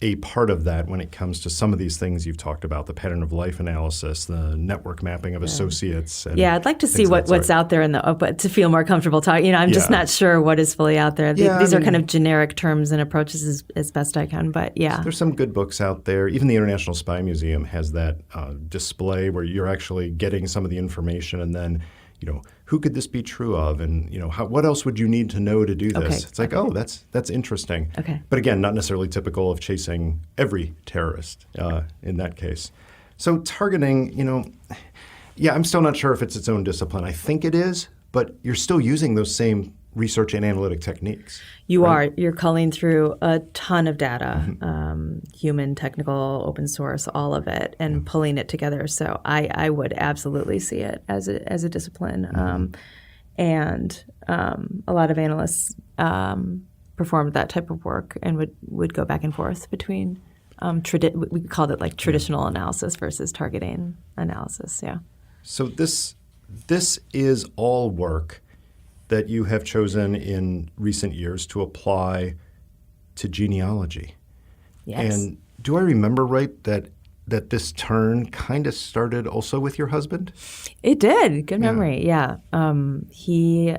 a part of that when it comes to some of these things you've talked about, the pattern of life analysis, the network mapping of associates. And I'd like to see what's out there but to feel more comfortable talking. I'm just not sure what is fully out there. These are kind of generic terms and approaches as best I can, but So there's some good books out there. Even the International Spy Museum has that display where you're actually getting some of the information and then who could this be true of, and what else would you need to know to do this? It's like, that's interesting. But again, not necessarily typical of chasing every terrorist in that case. So targeting, I'm still not sure if it's its own discipline. I think it is, but you're still using those same research and analytic techniques. You are. You're culling through a ton of data, human, technical, open source, all of it, and pulling it together. So I would absolutely see it as a discipline. And a lot of analysts performed that type of work and would go back and forth between we called it traditional analysis versus targeting analysis. Yeah. So this is all work that you have chosen in recent years to apply to genealogy. Yes. And do I remember right that this turn kind of started also with your husband? It did. Good memory. Yeah. He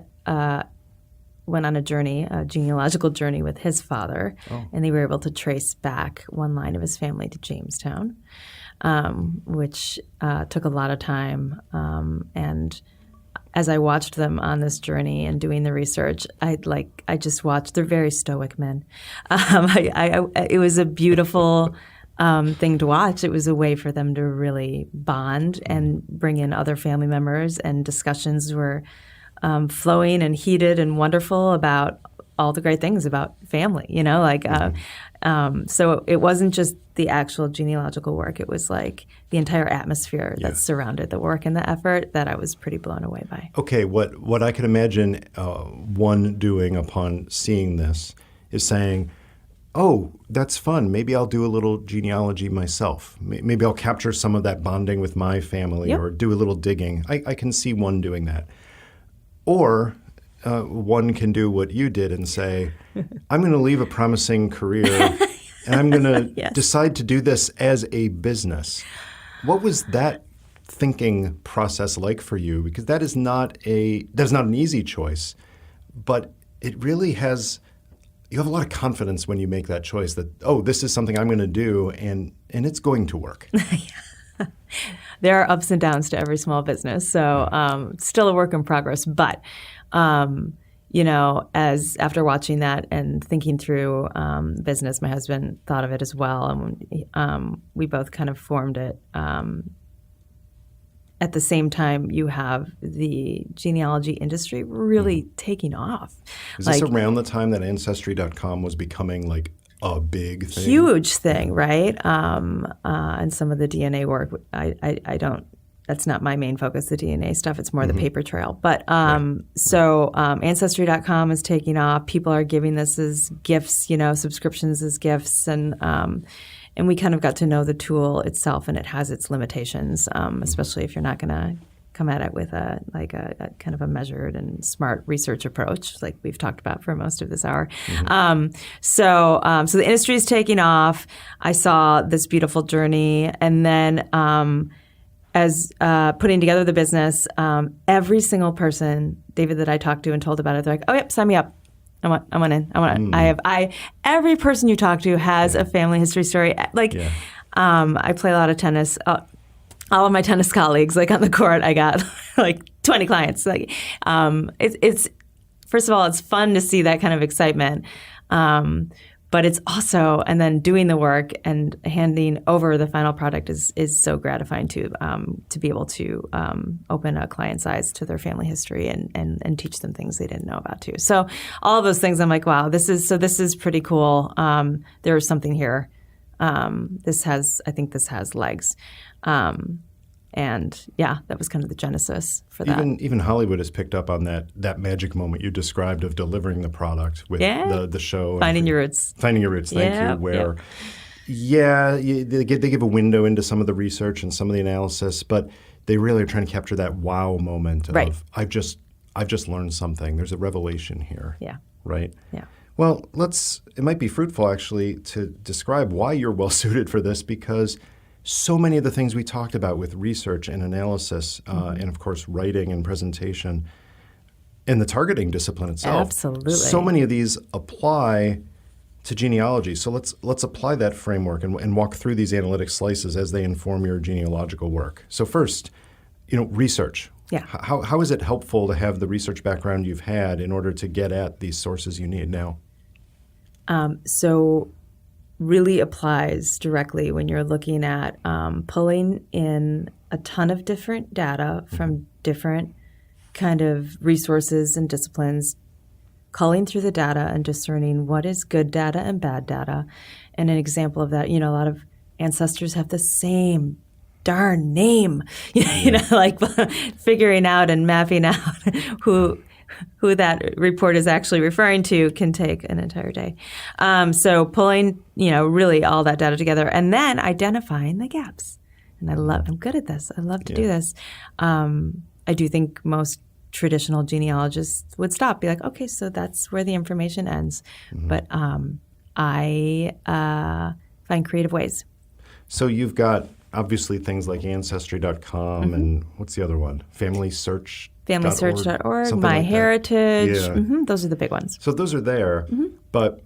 went on a genealogical journey with his father, and they were able to trace back one line of his family to Jamestown, which took a lot of time. And as I watched them on this journey and doing the research, I just watched. They're very stoic men. It was a beautiful thing to watch. It was a way for them to really bond and bring in other family members, and discussions were flowing and heated and wonderful about all the great things about family. So it wasn't just the actual genealogical work. It was like the entire atmosphere that surrounded the work and the effort that I was pretty blown away by. Okay, what I could imagine one doing upon seeing this is saying, oh, that's fun. Maybe I'll do a little genealogy myself. Maybe I'll capture some of that bonding with my family or do a little digging. I can see one doing that. Or one can do what you did and say, I'm going to leave a promising career and I'm going to decide to do this as a business. What was that thinking process like for you? Because that's not an easy choice, but it really has – you have a lot of confidence when you make that choice that, this is something I'm going to do and it's going to work. There are ups and downs to every small business, so it's still a work in progress. But as after watching that and thinking through business, my husband thought of it as well, and we both kind of formed it. At the same time, you have the genealogy industry really taking off. Is this around the time that Ancestry.com was becoming like a big thing? Huge thing, right? And some of the DNA work, I don't. That's not my main focus, the DNA stuff. It's more the paper trail. But so Ancestry.com is taking off. People are giving this as gifts, subscriptions as gifts, and we kind of got to know the tool itself, and it has its limitations, especially if you're not going to come at it with a kind of a measured and smart research approach, like we've talked about for most of this hour. So the industry is taking off. I saw this beautiful journey, and then as putting together the business, every single person, David, that I talked to and told about it, they're like, "Oh, yep, sign me up. I want in. Every person you talk to has a family history story. I play a lot of tennis. All of my tennis colleagues, on the court, I got 20 clients. It's first of all, it's fun to see that kind of excitement. But it's also, and then doing the work and handing over the final product is so gratifying to be able to open a client's eyes to their family history and teach them things they didn't know about too. So all of those things, I'm like, wow, this is pretty cool. There's something here. I think this has legs. And yeah, that was kind of the genesis for that. Even Hollywood has picked up on that magic moment you described of delivering the product with the show. Finding your roots. Finding your roots, thank you. Where, they give a window into some of the research and some of the analysis, but they really are trying to capture that wow moment of I've just learned something. There's a revelation here. Yeah. Right? Yeah. Well, it might be fruitful actually to describe why you're well suited for this, because so many of the things we talked about with research and analysis and, of course, writing and presentation and the targeting discipline itself. Absolutely. So many of these apply to genealogy. So let's apply that framework and walk through these analytic slices as they inform your genealogical work. So first, research. Yeah. How is it helpful to have the research background you've had in order to get at these sources you need now? So really applies directly when you're looking at pulling in a ton of different data from different kind of resources and disciplines, culling through the data and discerning what is good data and bad data. And an example of that, a lot of ancestors have the same darn name, like figuring out and mapping out who that report is actually referring to can take an entire day. So pulling, really all that data together and then identifying the gaps. And I'm good at this. I love to do this. I do think most traditional genealogists would stop, be like, okay, so that's where the information ends. Mm-hmm. But I find creative ways. So you've got obviously things like Ancestry.com and what's the other one? FamilySearch.org. FamilySearch.org, MyHeritage. Yeah. Those are the big ones. So those are there, but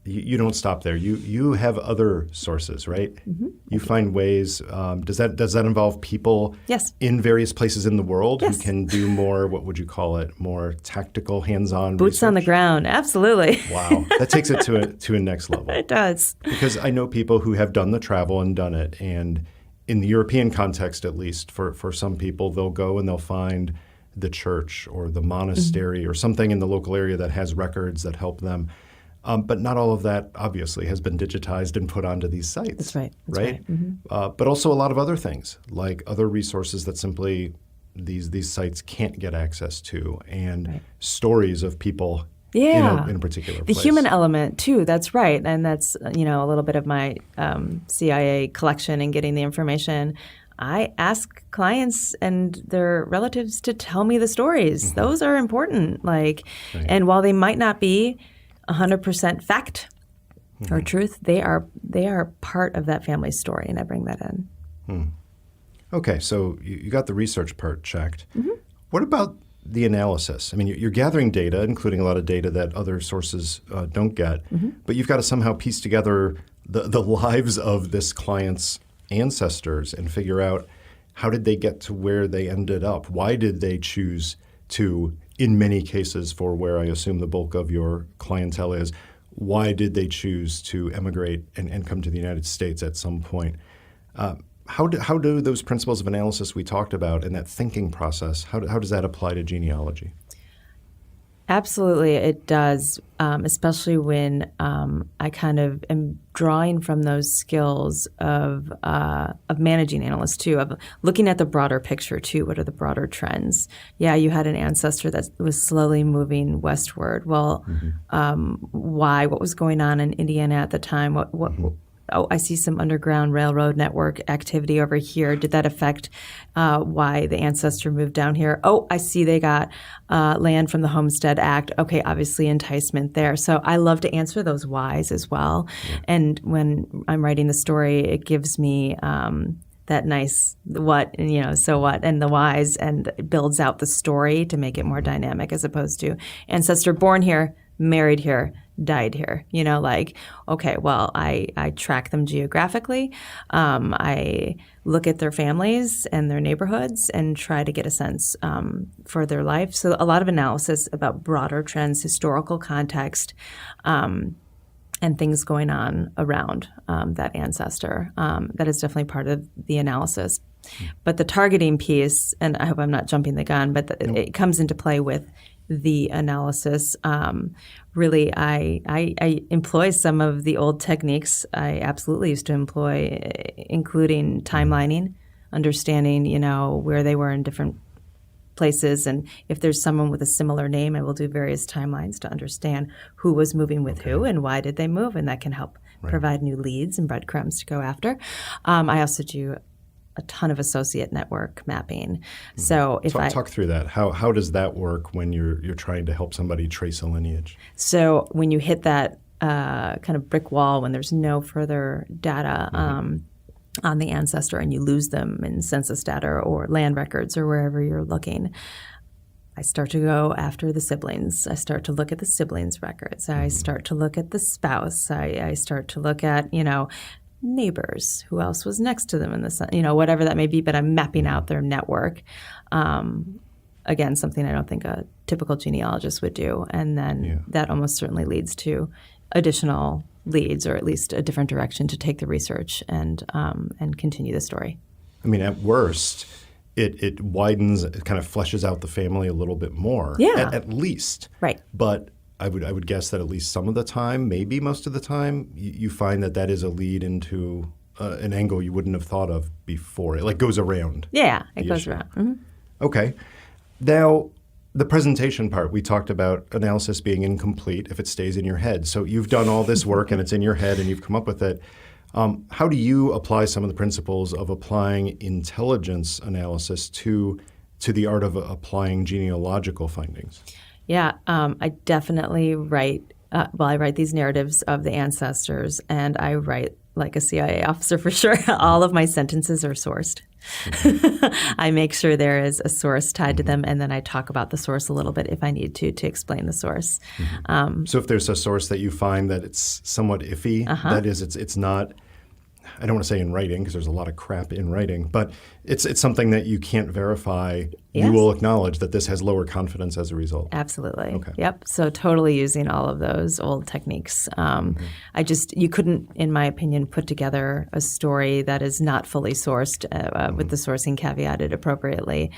you don't stop there. You have other sources, right? Mm-hmm. You find ways. Does that involve people in various places in the world who can do more, what would you call it, more tactical, hands-on Boots research? On the ground, absolutely. Wow. That takes it to a next level. It does. Because I know people who have done the travel and done it, and in the European context at least, for some people, they'll go and they'll find the church or the monastery or something in the local area that has records that help them. But not all of that, obviously, has been digitized and put onto these sites. That's right. Right? Mm-hmm. But also a lot of other things, like other resources that simply these sites can't get access to, and stories of people in a particular place. The human element, too, that's right. And that's, a little bit of my CIA collection and getting the information. I ask clients and their relatives to tell me the stories. Mm-hmm. Those are important. And while they might not be 100% fact or truth, they are part of that family's story, and I bring that in. Okay, so you got the research part checked. Mm-hmm. What about the analysis? I mean, you're gathering data, including a lot of data that other sources don't get, but you've got to somehow piece together the lives of this client's ancestors and figure out how did they get to where they ended up? Why did they choose to, in many cases for where I assume the bulk of your clientele is, why did they choose to emigrate and come to the United States at some point? How do those principles of analysis we talked about and that thinking process, how does that apply to genealogy? Absolutely, it does, especially when I kind of am drawing from those skills of managing analysts, too, of looking at the broader picture, too. What are the broader trends? Yeah, you had an ancestor that was slowly moving westward. Well, why? What was going on in Indiana at the time? Oh, I see some underground railroad network activity over here. Did that affect why the ancestor moved down here? Oh, I see they got land from the Homestead Act. Okay, obviously enticement there. So I love to answer those whys as well. Yeah. And when I'm writing the story, it gives me that nice what, so what, and the whys, and it builds out the story to make it more dynamic as opposed to ancestor born here, married here, died here. Okay, well, I track them geographically. I look at their families and their neighborhoods and try to get a sense for their life. So a lot of analysis about broader trends, historical context, and things going on around that ancestor. That is definitely part of the analysis. But the targeting piece, and I hope I'm not jumping the gun, but it comes into play with the analysis. Really, I employ some of the old techniques I absolutely used to employ, including timelining, understanding, where they were in different places, and if there's someone with a similar name, I will do various timelines to understand who was moving with who and why did they move, and that can help provide new leads and breadcrumbs to go after. I also do a ton of associate network mapping. So if talk through that. How does that work when you're trying to help somebody trace a lineage? So when you hit that kind of brick wall, when there's no further data on the ancestor and you lose them in census data or land records or wherever you're looking, I start to go after the siblings. I start to look at the siblings' records. I start to look at the spouse. I start to look at, neighbors, who else was next to them in the, whatever that may be, but I'm mapping out their network. Again, something I don't think a typical genealogist would do. And then that almost certainly leads to additional leads, or at least a different direction to take the research and continue the story. I mean, at worst, it widens, it kind of fleshes out the family a little bit more. Yeah. At least. Right. But I would guess that at least some of the time, maybe most of the time, you find that is a lead into an angle you wouldn't have thought of before. It goes around. Yeah, it goes issue. around. Mm-hmm. Okay. Now, the presentation part, we talked about analysis being incomplete if it stays in your head. So you've done all this work and it's in your head and you've come up with it. How do you apply some of the principles of applying intelligence analysis to the art of applying genealogical findings? Yeah, I definitely write. I write these narratives of the ancestors, and I write like a CIA officer for sure. All of my sentences are sourced. I make sure there is a source tied to them, and then I talk about the source a little bit if I need to explain the source. So if there's a source that you find that it's somewhat iffy, that is, it's not, I don't want to say in writing because there's a lot of crap in writing, but it's something that you can't verify. Yes. You will acknowledge that this has lower confidence as a result. Absolutely. Okay. Yep. So totally using all of those old techniques. You couldn't, in my opinion, put together a story that is not fully sourced with the sourcing caveated appropriately,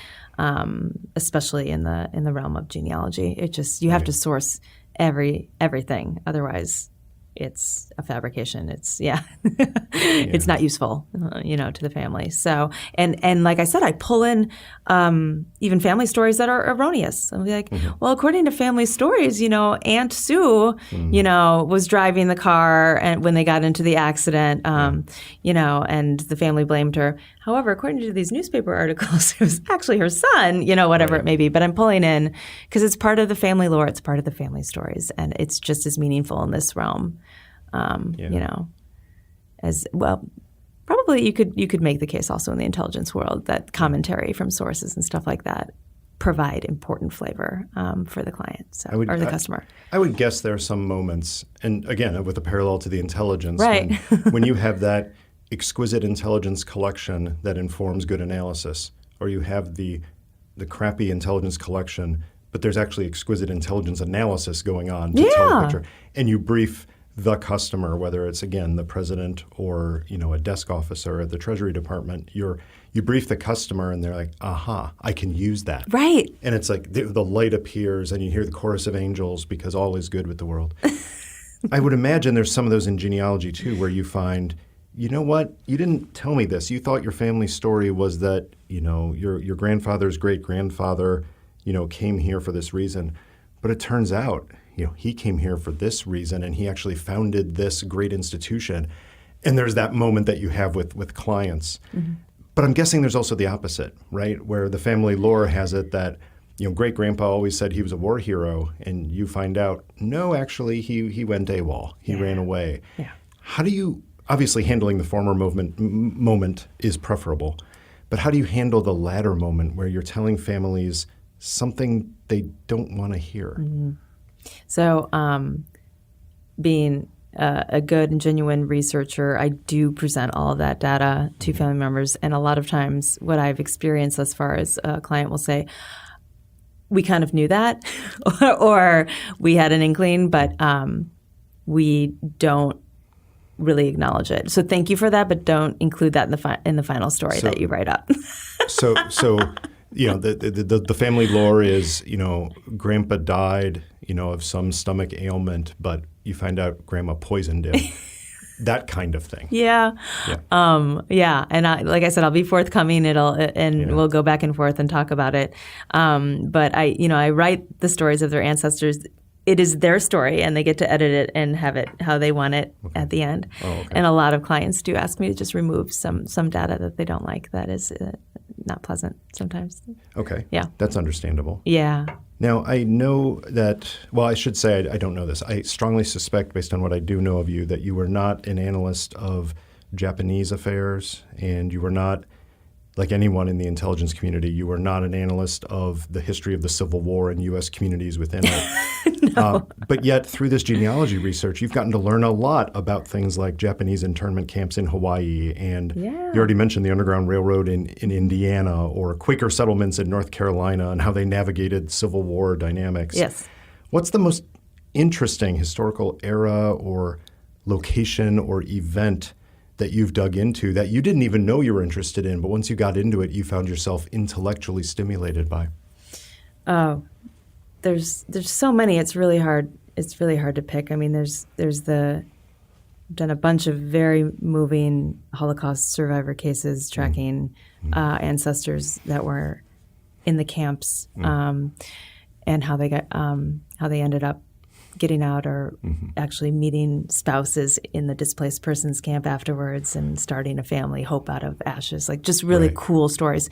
especially in the realm of genealogy. You have to source everything. Otherwise, it's a fabrication. It's it's not useful, to the family. So, and like I said, I pull in even family stories that are erroneous. I'll be like, well, according to family stories, Aunt Sue, was driving the car and when they got into the accident, and the family blamed her. However, according to these newspaper articles, it was actually her son, whatever it may be. But I'm pulling in because it's part of the family lore. It's part of the family stories, and it's just as meaningful in this realm. As well, probably you could make the case also in the intelligence world that commentary from sources and stuff like that provide important flavor for the client or the customer. I would guess there are some moments, and again, with a parallel to the intelligence, right. when you have that exquisite intelligence collection that informs good analysis, or you have the crappy intelligence collection, but there's actually exquisite intelligence analysis going on to tell a picture, and you brief the customer, whether it's, again, the president or, a desk officer at the Treasury Department, you brief the customer and they're like, aha, I can use that. Right. And it's like the light appears and you hear the chorus of angels because all is good with the world. I would imagine there's some of those in genealogy too where you find, you know what, you didn't tell me this. You thought your family story was that, your grandfather's great-grandfather, came here for this reason. But it turns out, he came here for this reason, and he actually founded this great institution. And there's that moment that you have with clients. Mm-hmm. But I'm guessing there's also the opposite, right? Where the family lore has it that, great-grandpa always said he was a war hero, and you find out, no, actually, he went AWOL. He ran away. Yeah. How do you, obviously handling the former moment is preferable, but how do you handle the latter moment where you're telling families something they don't want to hear? Mm-hmm. So being a good and genuine researcher, I do present all of that data to family members. And a lot of times what I've experienced as far as a client will say, we kind of knew that or we had an inkling, but we don't really acknowledge it. So thank you for that, but don't include that in the final story that you write up. So the family lore is, Grandpa died, of some stomach ailment, but you find out Grandma poisoned him. That kind of thing. Yeah. And like I said, I'll be forthcoming. We'll go back and forth and talk about it. But I write the stories of their ancestors. It is their story, and they get to edit it and have it how they want it at the end. Oh, okay. And a lot of clients do ask me to just remove some data that they don't like. That is not pleasant sometimes. Okay. Yeah. That's understandable. Yeah. Now, I know that, well, I should say I don't know this. I strongly suspect, based on what I do know of you, that you were not an analyst of Japanese affairs, and you were not, like anyone in the intelligence community, you were not an analyst of the history of the Civil War and U.S. communities within it. No. But yet, through this genealogy research, you've gotten to learn a lot about things like Japanese internment camps in Hawaii, and you already mentioned the Underground Railroad in Indiana, or Quaker settlements in North Carolina, and how they navigated Civil War dynamics. Yes. What's the most interesting historical era or location or event that you've dug into that you didn't even know you were interested in, but once you got into it, you found yourself intellectually stimulated by? Oh, there's so many. It's really hard. It's really hard to pick. I mean, I've done a bunch of very moving Holocaust survivor cases tracking ancestors that were in the camps, and how they ended up getting out, or actually meeting spouses in the displaced persons camp afterwards and starting a family, hope out of ashes, like just really cool stories.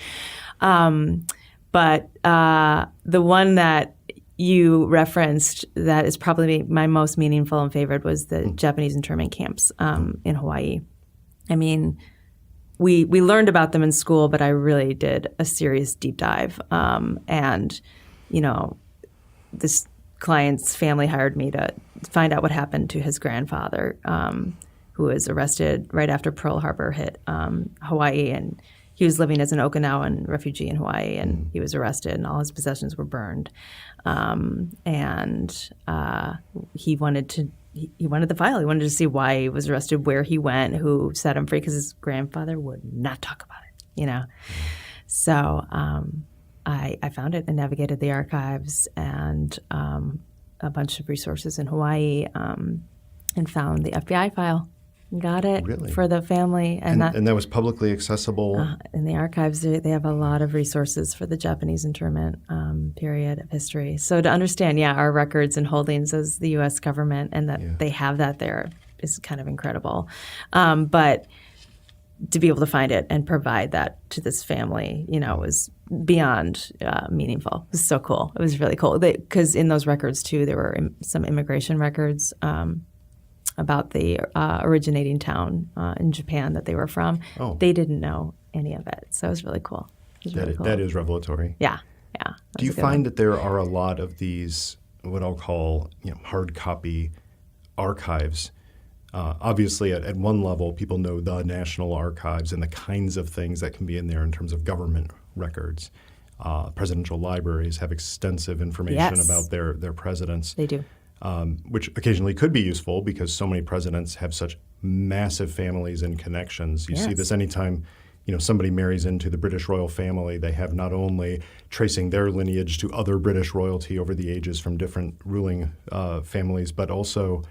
But the one that you referenced that is probably my most meaningful and favorite was the Japanese internment camps in Hawaii. I mean, we learned about them in school, but I really did a serious deep dive. And, this client's family hired me to find out what happened to his grandfather, who was arrested right after Pearl Harbor hit Hawaii. And he was living as an Okinawan refugee in Hawaii, and he was arrested, and all his possessions were burned. He wanted the file. He wanted to see why he was arrested, where he went, who set him free, because his grandfather would not talk about it, So I found it and navigated the archives and a bunch of resources in Hawaii, and found the FBI file. Got it for the family. And that was publicly accessible? In the archives, they have a lot of resources for the Japanese internment period of history. So to understand, our records and holdings as the U.S. government, and that they have that there, is kind of incredible. But to be able to find it and provide that to this family, was beyond meaningful. It was so cool. It was really cool. Because in those records, too, there were some immigration records about the originating town in Japan that they were from. Oh. They didn't know any of it. So it was really cool. That is revelatory. Yeah. Do you find that there are a lot of these, what I'll call, hard copy archives? Obviously, at one level, people know the National Archives and the kinds of things that can be in there in terms of government records. Presidential libraries have extensive information about their presidents. They do. Which occasionally could be useful because so many presidents have such massive families and connections. You see this anytime somebody marries into the British royal family. They have not only tracing their lineage to other British royalty over the ages from different ruling families, but also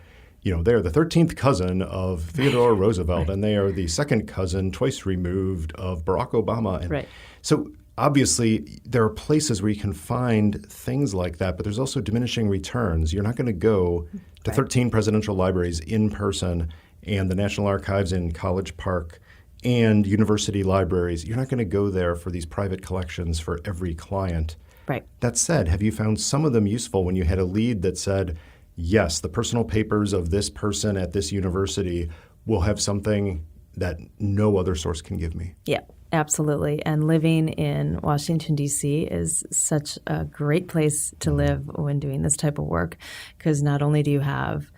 they're the 13th cousin of Theodore Roosevelt, and they are the second cousin twice removed of Barack Obama. And so obviously, there are places where you can find things like that, but there's also diminishing returns. You're not going to go to 13 presidential libraries in person and the National Archives in College Park and university libraries. You're not going to go there for these private collections for every client. Right. That said, have you found some of them useful when you had a lead that said, yes, the personal papers of this person at this university will have something that no other source can give me? Yeah. Absolutely. And living in Washington, D.C. is such a great place to live when doing this type of work, because not only do you have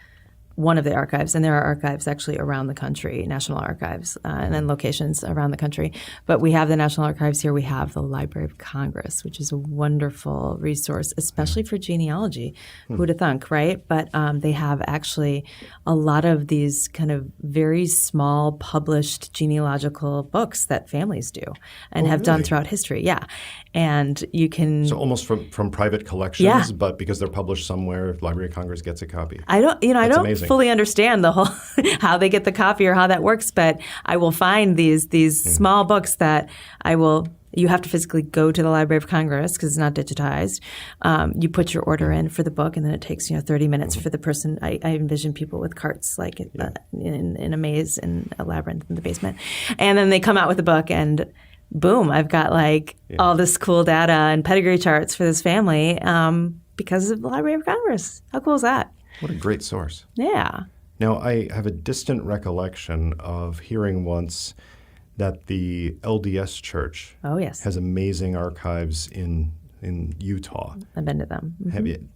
one of the archives, and there are archives actually around the country, national archives, and then locations around the country. But we have the National Archives here. We have the Library of Congress, which is a wonderful resource, especially for genealogy. Who'd have thunk, right? But they have actually a lot of these kind of very small published genealogical books that families do and have done throughout history. Yeah. And you can... So almost from private collections, but because they're published somewhere, Library of Congress gets a copy. I don't amazing. fully understand the whole how they get the copy or how that works, but I will find these small books that you have to physically go to the Library of Congress because it's not digitized. You put your order in for the book, and then it takes 30 minutes for the person. I envision people with carts like in a maze in a labyrinth in the basement, and then they come out with the book and boom, I've got all this cool data and pedigree charts for this family because of the Library of Congress. How cool is that? What a great source. Yeah. Now, I have a distant recollection of hearing once that the LDS Church has amazing archives in Utah. I've been to them. Mm-hmm. Have you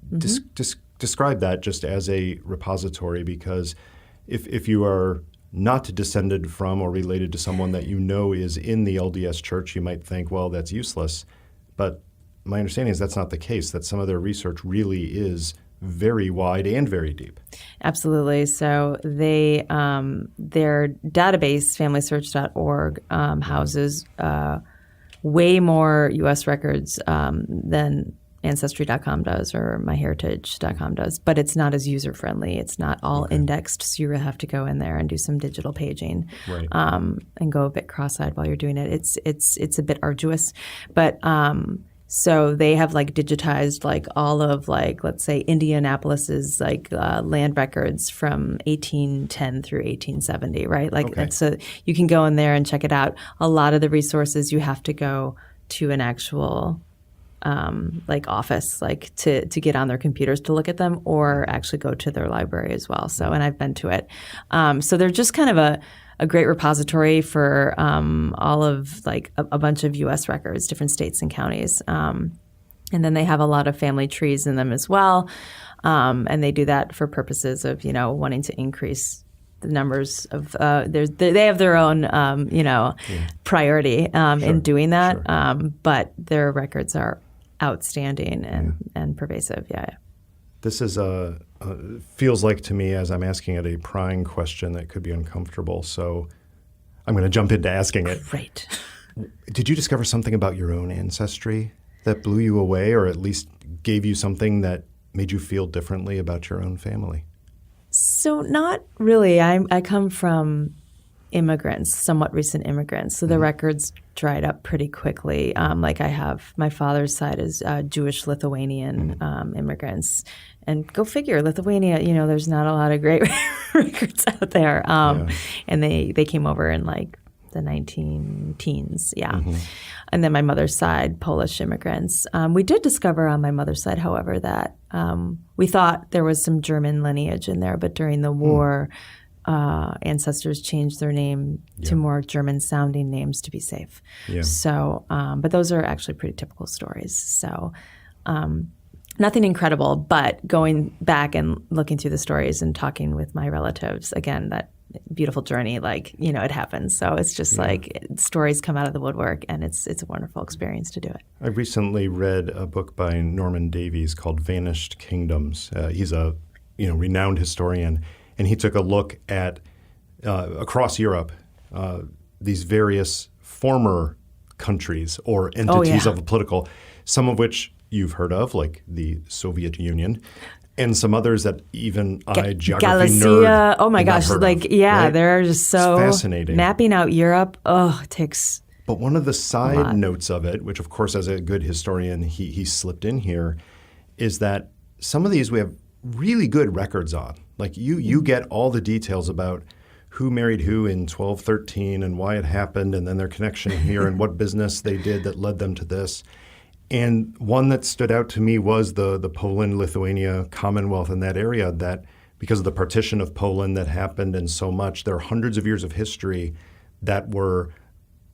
describe that just as a repository, because if you are not descended from or related to someone that you know is in the LDS Church, you might think, well, that's useless. But my understanding is that's not the case, that some of their research really is very wide and very deep. Absolutely. So their database, familysearch.org, houses way more U.S. records than Ancestry.com does or MyHeritage.com does, but it's not as user-friendly. It's not all indexed, so you really have to go in there and do some digital paging and go a bit cross-eyed while you're doing it. It's a bit arduous, but so they have digitized all of let's say Indianapolis's land records from 1810 through 1870, right? And so you can go in there and check it out. A lot of the resources you have to go to an actual office to get on their computers to look at them, or actually go to their library as well. So, and I've been to it. So they're just kind of a great repository for all of a bunch of U.S. records, different states and counties. And then they have a lot of family trees in them as well. And they do that for purposes of, wanting to increase the numbers of they have their own priority in doing that. But their records are outstanding and pervasive. Yeah. This is feels like to me, as I'm asking it, a prying question that could be uncomfortable. So I'm going to jump into asking it. Great. Did you discover something about your own ancestry that blew you away, or at least gave you something that made you feel differently about your own family? So not really. I come from immigrants, somewhat recent immigrants. So the records dried up pretty quickly. I have my father's side is Jewish Lithuanian immigrants. And go figure, Lithuania, there's not a lot of great records out there. And they came over in the 19-teens. Yeah. And then my mother's side, Polish immigrants. We did discover on my mother's side, however, that we thought there was some German lineage in there, but during the war, ancestors changed their name to more German-sounding names to be safe. Yeah. So, but those are actually pretty typical stories. So, nothing incredible, but going back and looking through the stories and talking with my relatives, again, that beautiful journey, it happens. So it's just stories come out of the woodwork, and it's a wonderful experience to do it. I recently read a book by Norman Davies called Vanished Kingdoms. He's a renowned historian, and he took a look at across Europe these various former countries or entities of a political, some of which you've heard of, like the Soviet Union, and some others that even geography Galicia, nerd. Oh my gosh, right? They're just so fascinating. Mapping out Europe, it takes. But one of the side notes of it, which of course as a good historian he slipped in here, is that some of these we have really good records on. You get all the details about who married who in 1213 and why it happened, and then their connection here and what business they did that led them to this. And one that stood out to me was the Poland-Lithuania Commonwealth in that area, that because of the partition of Poland that happened and so much, there are hundreds of years of history that were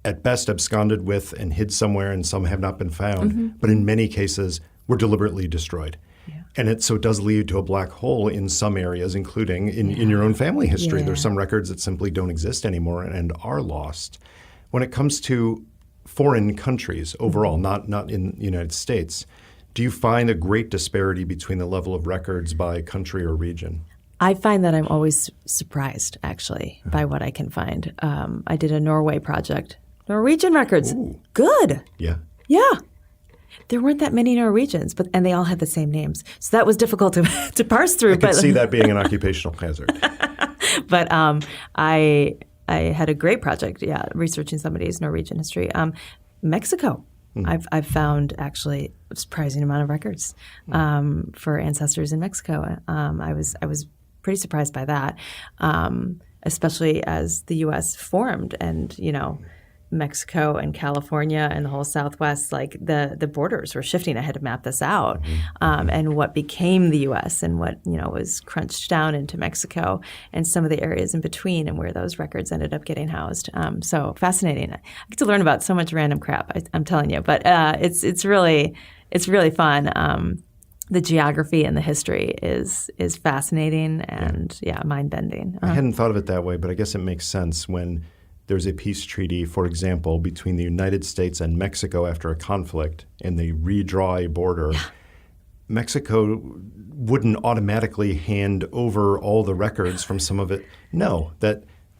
at best absconded with and hid somewhere, and some have not been found, but in many cases were deliberately destroyed. Yeah. And so it does lead to a black hole in some areas, including in your own family history. Yeah. There's some records that simply don't exist anymore and are lost. When it comes to foreign countries overall, not in the United States, do you find a great disparity between the level of records by country or region? I find that I'm always surprised, actually, by what I can find. I did a Norway project. Norwegian records. Ooh. Good. Yeah. Yeah. There weren't that many Norwegians, and they all had the same names. So that was difficult to parse through. I could see that being an occupational hazard. But I had a great project, researching somebody's Norwegian history. Mexico. I've found actually a surprising amount of records for ancestors in Mexico. I was pretty surprised by that, especially as the U.S. formed, and Mexico and California and the whole Southwest, like the borders were shifting. I had to map this out, and what became the U.S. and what was crunched down into Mexico and some of the areas in between, and where those records ended up getting housed. So fascinating. I get to learn about so much random crap. I'm telling you, but it's really fun. The geography and the history is fascinating and mind bending. I hadn't thought of it that way, but I guess it makes sense when there's a peace treaty, for example, between the United States and Mexico after a conflict, and they redraw a border. Yeah. Mexico wouldn't automatically hand over all the records from some of it. No,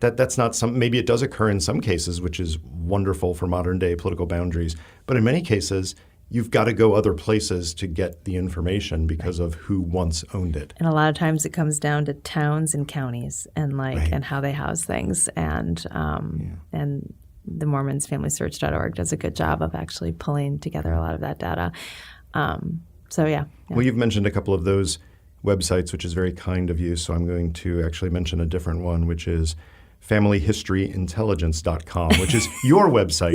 that's not some. Maybe it does occur in some cases, which is wonderful for modern day political boundaries. But in many cases, you've got to go other places to get the information because of who once owned it. And a lot of times it comes down to towns and counties and and how they house things. And and the Mormons FamilySearch.org does a good job of actually pulling together a lot of that data. Well, you've mentioned a couple of those websites, which is very kind of you. So I'm going to actually mention a different one, which is familyhistoryintelligence.com, which is your website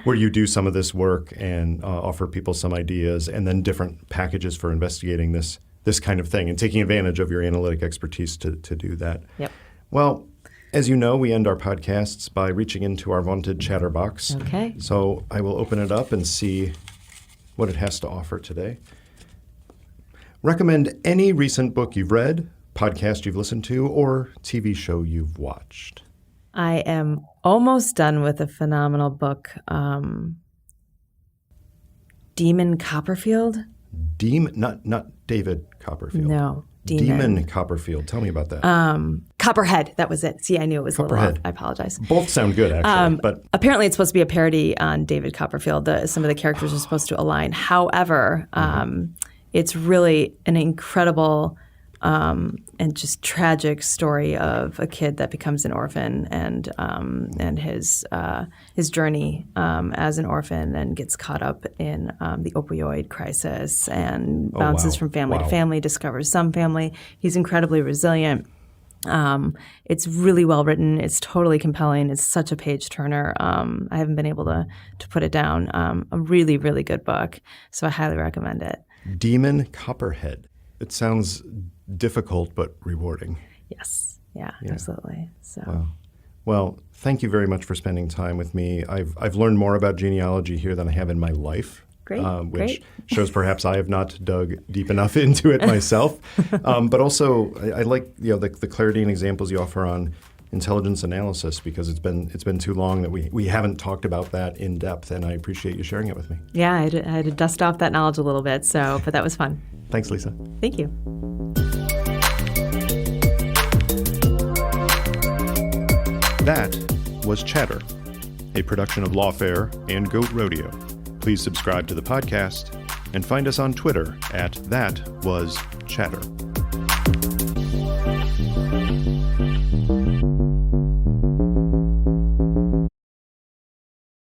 where you do some of this work and offer people some ideas, and then different packages for investigating this kind of thing and taking advantage of your analytic expertise to do that. Yep. Well, as you know, we end our podcasts by reaching into our vaunted chatterbox. Okay. So I will open it up and see what it has to offer today. Recommend any recent book you've read, podcast you've listened to, or TV show you've watched. I am almost done with a phenomenal book, Demon Copperfield. Not David Copperfield. No, Demon Copperfield. Tell me about that. Copperhead. That was it. See, I knew it was a little off. I apologize. Both sound good, actually. But apparently, it's supposed to be a parody on David Copperfield. Some of the characters are supposed to align. However, it's really an incredible and just tragic story of a kid that becomes an orphan and his journey as an orphan, and gets caught up in the opioid crisis and bounces from family to family, discovers some family. He's incredibly resilient. It's really well written. It's totally compelling. It's such a page turner. I haven't been able to put it down. A really, really good book. So I highly recommend it. Demon Copperhead. It sounds difficult but rewarding. Yes. Yeah. Absolutely. So. Wow. Well, thank you very much for spending time with me. I've learned more about genealogy here than I have in my life. Which shows perhaps I have not dug deep enough into it myself. But also, I like the clarity and examples you offer on intelligence analysis, because it's been too long that we haven't talked about that in depth, and I appreciate you sharing it with me. Yeah, I had to dust off that knowledge a little bit, but that was fun. Thanks, Lisa. Thank you. That was Chatter, a production of Lawfare and Goat Rodeo. Please subscribe to the podcast and find us on Twitter @ThatWasChatter.